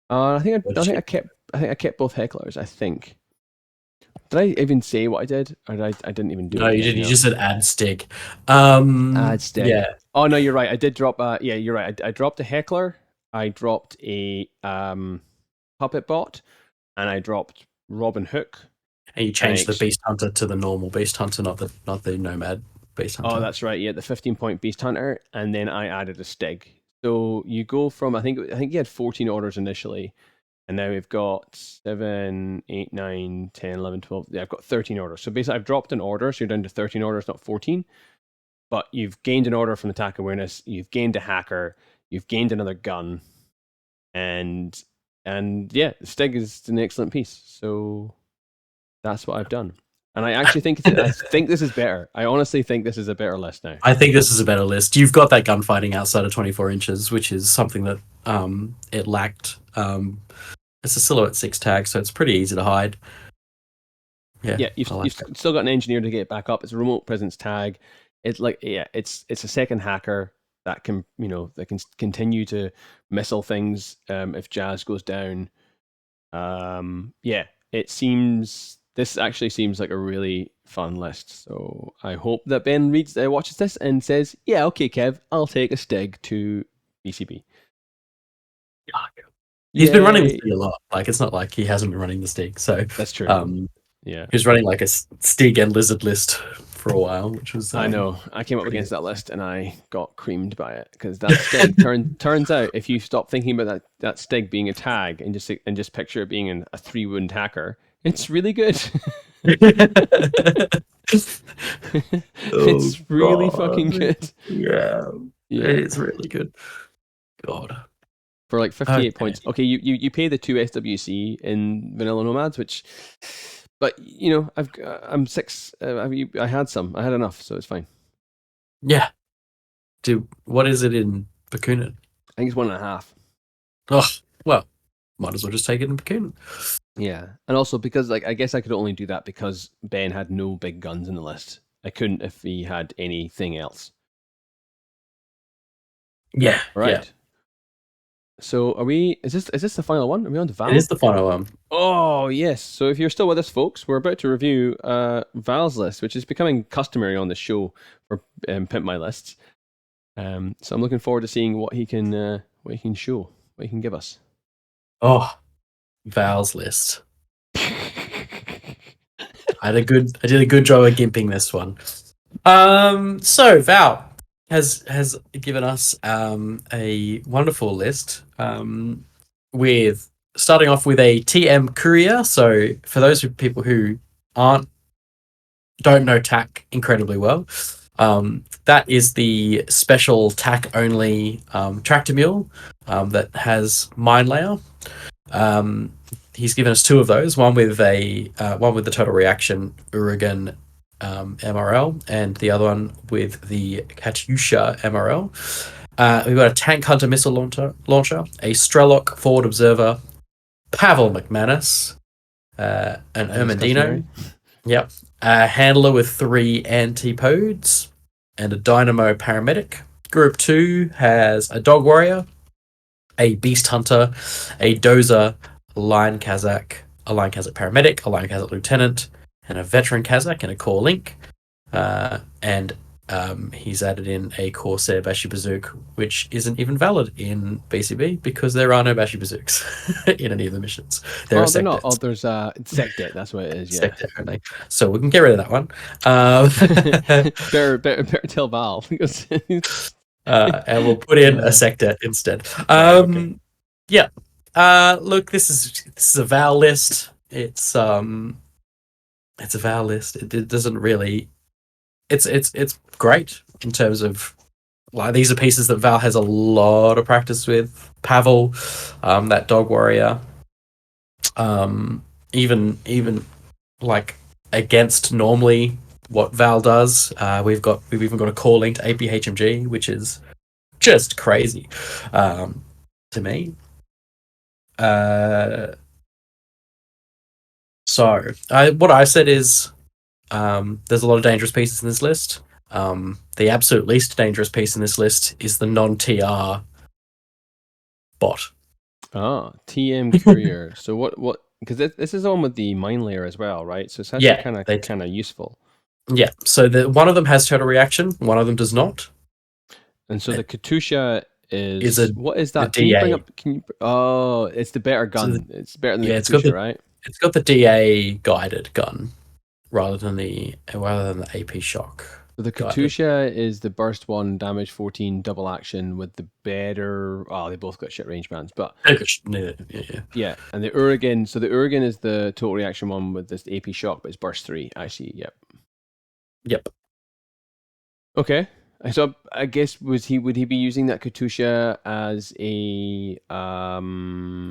I think I kept both hecklers. I think. Did I even say what I did, or I didn't even do it? No, you didn't. You just said add stick. Add stick. Yeah. Oh no, you're right. I did drop. Yeah, you're right. I dropped a heckler. I dropped a Puppet Bot, and I dropped Robin Hook. And you changed the Beast Hunter to the normal Beast Hunter, not the Nomad Beast Hunter. Oh, that's right. Yeah, the 15-point Beast Hunter, and then I added a Stig. So you go from I think you had 14 orders initially, and now we've got 7, 8, 9, 10, 11, 12. Yeah, I've got 13 orders. So basically, I've dropped an order, so you're down to 13 orders, not 14. But you've gained an order from attack awareness. You've gained a hacker. You've gained another gun, and yeah, Stig is an excellent piece. So. That's what I've done. And I actually think this is better. I honestly think this is a better list now. I think this is a better list. You've got that gunfighting outside of 24 inches, which is something that it lacked. It's a silhouette 6 tag, so it's pretty easy to hide. Yeah, you've still got an engineer to get it back up. It's a remote presence tag. It's it's a second hacker that can continue to missile things if Jazz goes down. This actually seems like a really fun list. So I hope that Ben watches this and says, "Yeah, okay, Kev, I'll take a Stig to BCB." He's been running the Stig a lot. Like, it's not like he hasn't been running the Stig. So that's true. Yeah, he was running like a Stig and Lizard list for a while, which was. I know. I came up against that list and I got creamed by it because that Stig turns out if you stop thinking about that Stig being a tag and just picture it being a 3-wound hacker. It's really good. It's really fucking good. Yeah, it's really good. God. For like 58 points. Okay, you pay the 2 SWC in Vanilla Nomads, but I'm 6. I had some. I had enough, so it's fine. Yeah. Dude, what is it in Bakunin? I think it's 1.5. Oh, well, might as well just take it in Bakunin. Yeah, and also because I guess I could only do that because Ben had no big guns in the list. I couldn't if he had anything else. Yeah. Right. Yeah. So are we? Is this the final one? Are we on to Val? It is the final one. Oh yes. So if you're still with us, folks, we're about to review Val's list, which is becoming customary on the show for Pimp My Lists. So I'm looking forward to seeing what he can show, what he can give us. Oh. Val's list. I did a good job of gimping this one. So Val has given us a wonderful list with starting off with a TM courier. So for those people who don't know TAC incredibly well, that is the special TAC only tractor mule that has mine layer. He's given us 2 of those. One with the total reaction Urigan MRL, and the other one with the Katyusha MRL. We've got a Tank Hunter missile launcher, a Strelok forward observer, Pavel McManus, an Ermendino, yep, a handler with 3 antipodes, and a Dynamo paramedic. Group 2 has a Dog Warrior, a Beast Hunter, a Dozer, a Lion Kazakh paramedic, a Lion Kazakh lieutenant, and a Veteran Kazakh, and a Core Link. And he's added in a Corsair Bashi Bazook, which isn't even valid in BCB because there are no Bashi Bazooks in any of the missions. They're not. Oh, there's Sec Det, that's what it is, yeah. Sec Det only. So we can get rid of that one. Better tell Val. Because and we'll put in a Sec Det instead. Okay. Yeah. Look, this is a Val list. It's a Val list. It doesn't really. It's great in terms of like these are pieces that Val has a lot of practice with. Pavel, that Dog Warrior, even like against normally what Val does. We've even got a core linked APHMG, which is just crazy to me. So what I said is there's a lot of dangerous pieces in this list. The absolute least dangerous piece in this list is the non-TR bot. Ah, TM Courier. So what? Because this is on with the mine layer as well, right? So it's actually kind of useful. Yeah. So one of them has total reaction, one of them does not. And so the Katyusha what is that? Can you bring up? Oh, it's the better gun. So it's better than the Katyusha, right? It's got the DA guided gun rather than the AP shock. So the Katyusha is the burst 1, damage 14, double action with the better. Oh, they both got shit range bands, but yeah. And the Urigan. So the Urigan is the total reaction one with this AP shock, but it's burst 3. Actually, Yep. Okay. So I guess would he be using that Katyusha as a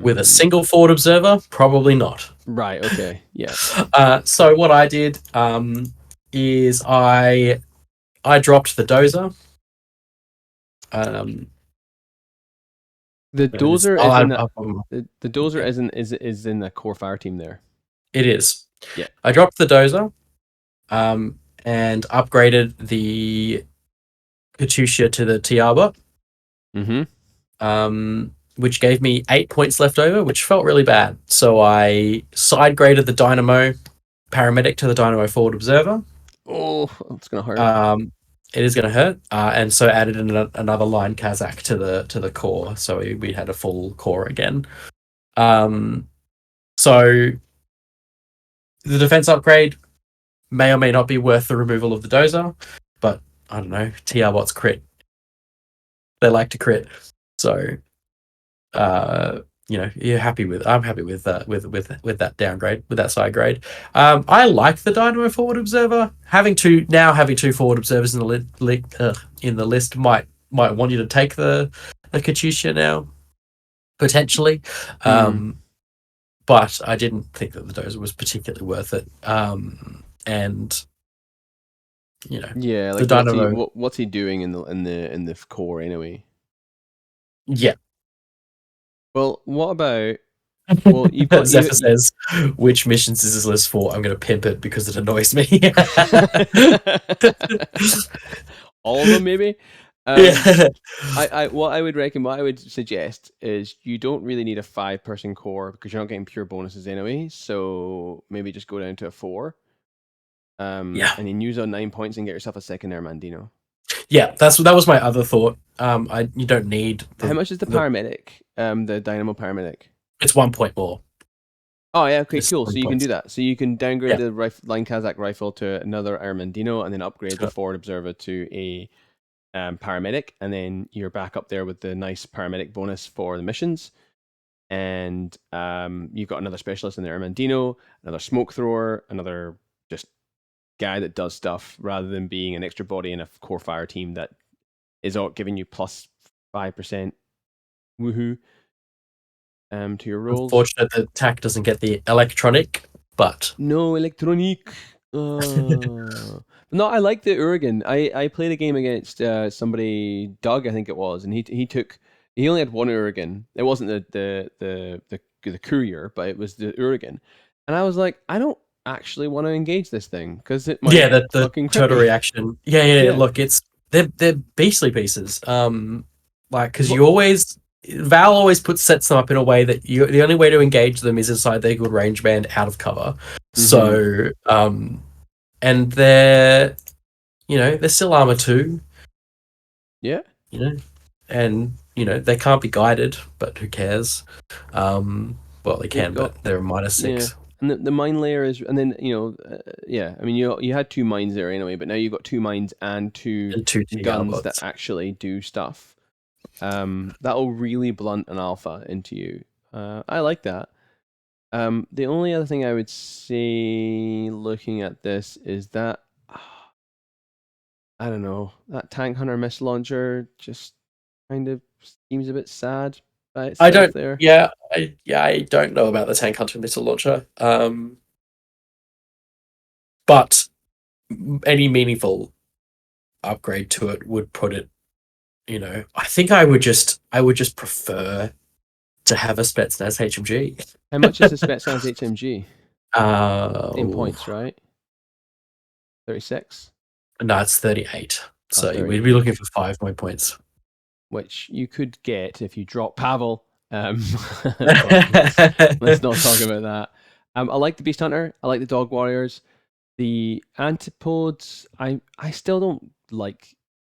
with a single forward observer? Probably not. Right. Okay. Yeah. So what I did is I dropped the Dozer. The Dozer the Dozer is in the core fire team there. It is. Yeah. I dropped the Dozer, and upgraded the Katyusha to the TR bot. Which gave me 8 points left over, which felt really bad. So I side graded the Dynamo paramedic to the Dynamo forward observer. Oh, it's gonna hurt. It is gonna hurt. And so added in another line Kazakh to the core, so we had a full core again. So the defense upgrade may or may not be worth the removal of the Dozer, but I don't know. TR bots crit. They like to crit, so I'm happy with that downgrade, with that side grade. I like the Dynamo forward observer. Having two forward observers in the list might want you to take the Katyusha now, potentially. But I didn't think that the Dozer was particularly worth it. And like the Dynamo. What's he doing in the core anyway? Yeah. Well, what about? Well, you've got Zephyr says, which missions is this list for? I'm going to pimp it because it annoys me. All of them, maybe. What I would suggest is you don't really need a 5-person core because you're not getting pure bonuses anyway. So maybe just go down to a 4. And then use on 9 points and get yourself a second Mandino. Yeah, that was my other thought. You don't need. How much is the paramedic? The Dynamo paramedic. It's 1 point more. Oh yeah, okay, Just cool. So 20 you can points. do that. So you can downgrade Yeah. the line Kazakh rifle to another Armandino, and then upgrade the Sure. forward observer to a paramedic, and then you're back up there with the nice paramedic bonus for the missions. And you've got another specialist in the Armandino, another smoke thrower, another just guy that does stuff rather than being an extra body in a core fire team that is all giving you plus 5% woohoo to your rolls. Unfortunate that TAC doesn't get the electronic, but No electronic. No, I like the Urigan. I played a game against somebody, Doug, I think it was, and he only had one Urigan. It wasn't the courier, but it was the Urigan. And I was like, I don't actually want to engage this thing because it might yeah, the fucking crit turtle me. reaction. Yeah. Yeah. Look, they're beastly pieces. Like because you always Val always sets them up in a way that the only way to engage them is inside their good range band out of cover. So and they're they're still armor 2. Yeah. And they can't be guided, but who cares? Well, they can, but they're a -6. Yeah. And the mine layer is, and then yeah. I mean, you had 2 mines there anyway, but now you've got 2 mines and two guns that actually do stuff. That'll really blunt an alpha into you. I like that. The only other thing I would say, looking at this, is that I don't know, that tank hunter missile launcher just kind of seems a bit sad by itself. I don't. There. Yeah, I don't know about the tank hunter missile launcher. But any meaningful upgrade to it would put it. I think I would just prefer to have a Spetsnaz HMG. How much is the Spetsnaz HMG? 10 In points, right? 36? No, it's 38. So 38. we'd be looking for 5 more points. Which you could get if you drop Pavel. Let's not talk about that. I like the Beast Hunter. I like the Dog Warriors. The Antipodes, I still don't like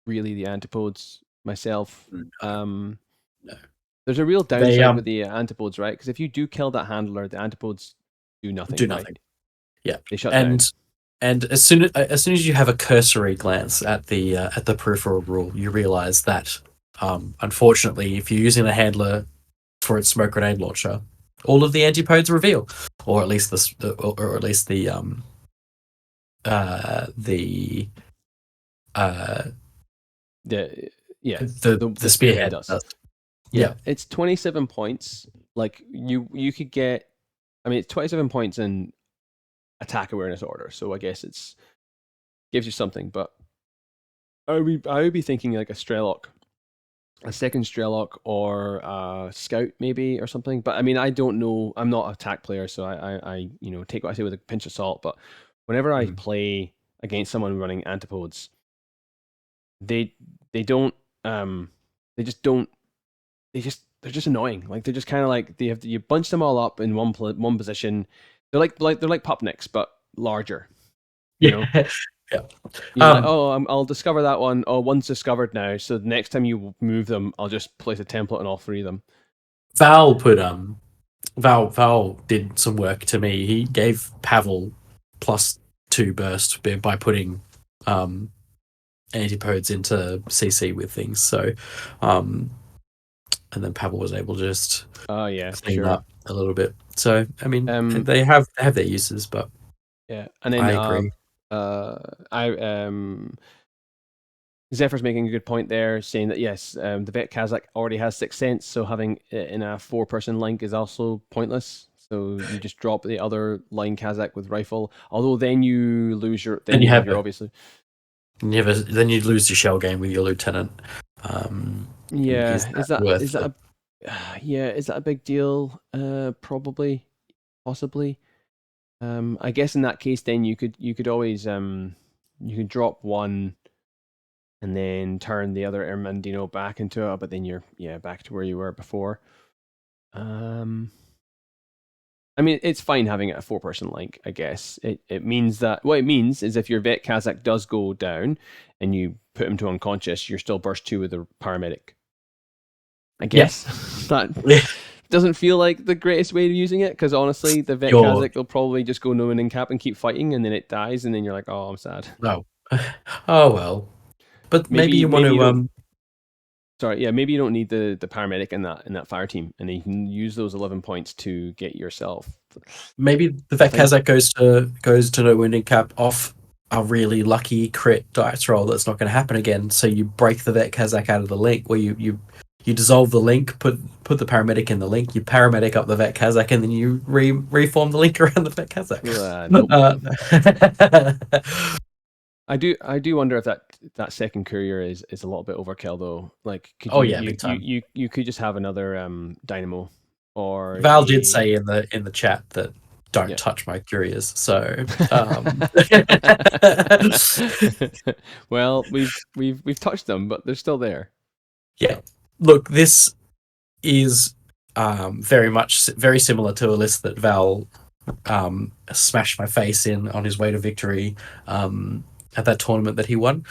really the Antipodes myself. No. There's a real downside with the Antipodes, right? Because if you do kill that handler, the Antipodes do nothing. Do nothing. Right? Yeah. They shut down. And as soon as you have a cursory glance at the peripheral rule, you realize that unfortunately, if you're using a handler for its smoke grenade launcher, all of the antipodes reveal, or at least the spearhead does. Yeah, it's 27 points. Like you could get, I mean, it's 27 points in attack awareness order, so I guess it's gives you something. But I would be thinking like a Strelok, a second Strelok, or a Scout maybe, or something. But I mean, I don't know. I'm not a attack player, so I take what I say with a pinch of salt. But whenever I play against someone running antipodes, they're just annoying. Like they're just kind of like you bunch them all up in one position. They're like Pupniks, but larger. You know? Yeah. Like, I'll discover that one. Oh, one's discovered now. So the next time you move them, I'll just place a template on all 3 of them. Val did some work to me. He gave Pavel +2 burst by putting antipodes into CC with things. So and then Pavel was able to just clean up a little bit. So I mean, they have their uses, but yeah. And then I agree. Zephyr's making a good point there, saying that yes, the vet Kazakh already has 6th sense, so having it in a 4-person link is also pointless. So you just drop the other line Kazakh with rifle. Although then you lose your obviously. Then you lose your shell game with your lieutenant. Is that a big deal? Probably, possibly. I guess in that case, then you could always you could drop one, and then turn the other Armandino back into it, but then you're back to where you were before. I mean, it's fine having it a 4-person link, I guess. It means that what it means is if your vet Kazakh does go down and you put him to unconscious, you're still burst 2 with a paramedic. I guess that doesn't feel like the greatest way of using it, because honestly, the Vet Kazakh will probably just go no in cap and keep fighting, and then it dies, and then you're like, oh, I'm sad. No. Oh well. But maybe you want to Sorry, yeah, maybe you don't need the paramedic in that fire team, and you can use those 11 points to get yourself. Maybe the Vet Kazakh goes to no wounding cap off a really lucky crit dice roll that's not going to happen again. So you break the Vet Kazakh out of the link, where you dissolve the link, put the paramedic in the link, you paramedic up the Vet Kazakh, and then you reform the link around the Vet Kazakh. Nope. I do wonder if that second courier is a little bit overkill though. Like, big time. You could just have another dynamo. Or Val did say in the chat that don't touch my couriers. So well, we've touched them, but they're still there. Yeah. Look, this is very similar to a list that Val smashed my face in on his way to victory at that tournament that he won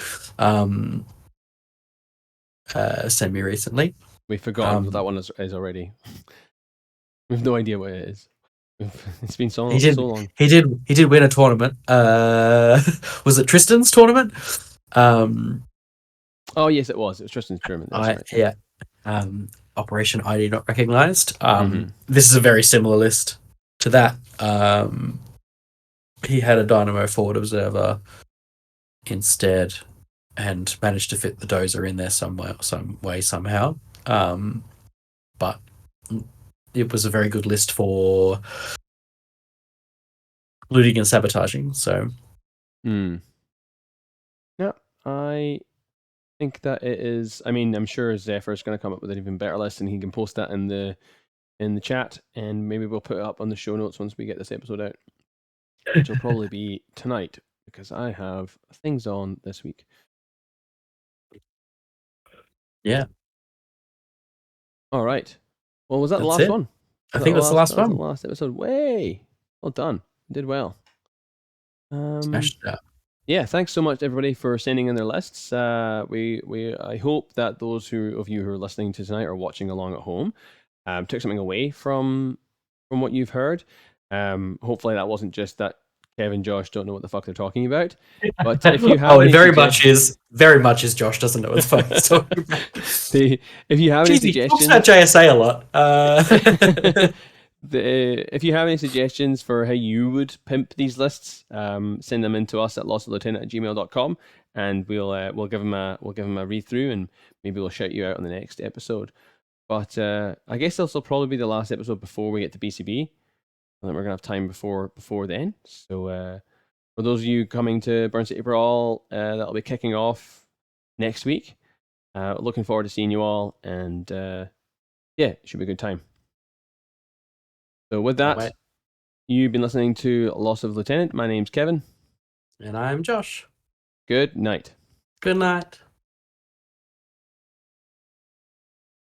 semi-recently. We've forgotten what that one is already. We have no idea what it is. It's been so long. He did win a tournament. Was it Tristan's tournament? Oh yes, it was. It was Tristan's tournament. That's right. Yeah. Operation ID not recognized. This is a very similar list to that. He had a Dynamo Forward Observer instead, and managed to fit the Dozer in there some way, somehow. But it was a very good list for looting and sabotaging. So, yeah, I think that it is. I mean, I'm sure Zephyr is going to come up with an even better list, and he can post that in the chat, and maybe we'll put it up on the show notes once we get this episode out, which will probably be tonight, because I have things on this week. Yeah. All right. Well, was that the last one? I think that's the last one. That was the last episode. Way. Well done. You did well. Smashed it out. Yeah, thanks so much everybody for sending in their lists. I hope that those of you who are listening to tonight or watching along at home took something away from what you've heard. Hopefully that wasn't just that Kev and Josh don't know what the fuck they're talking about. But if you have it very much is Josh doesn't know what the fuck he's talking about. If you have any suggestions, he talks about JSA a lot. If you have any suggestions for how you would pimp these lists, send them in to us at lostlieutenant@gmail.com, and we'll give them a read through, and maybe we'll shout you out on the next episode. But I guess this will probably be the last episode before we get to BCB. I think we're gonna have time before then. So for those of you coming to Burn City Brawl, that'll be kicking off next week. Looking forward to seeing you all, and it should be a good time. So with that, you've been listening to Loss of Lieutenant. My name's Kevin. And I'm Josh. Good night. Good night.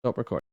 Stop recording.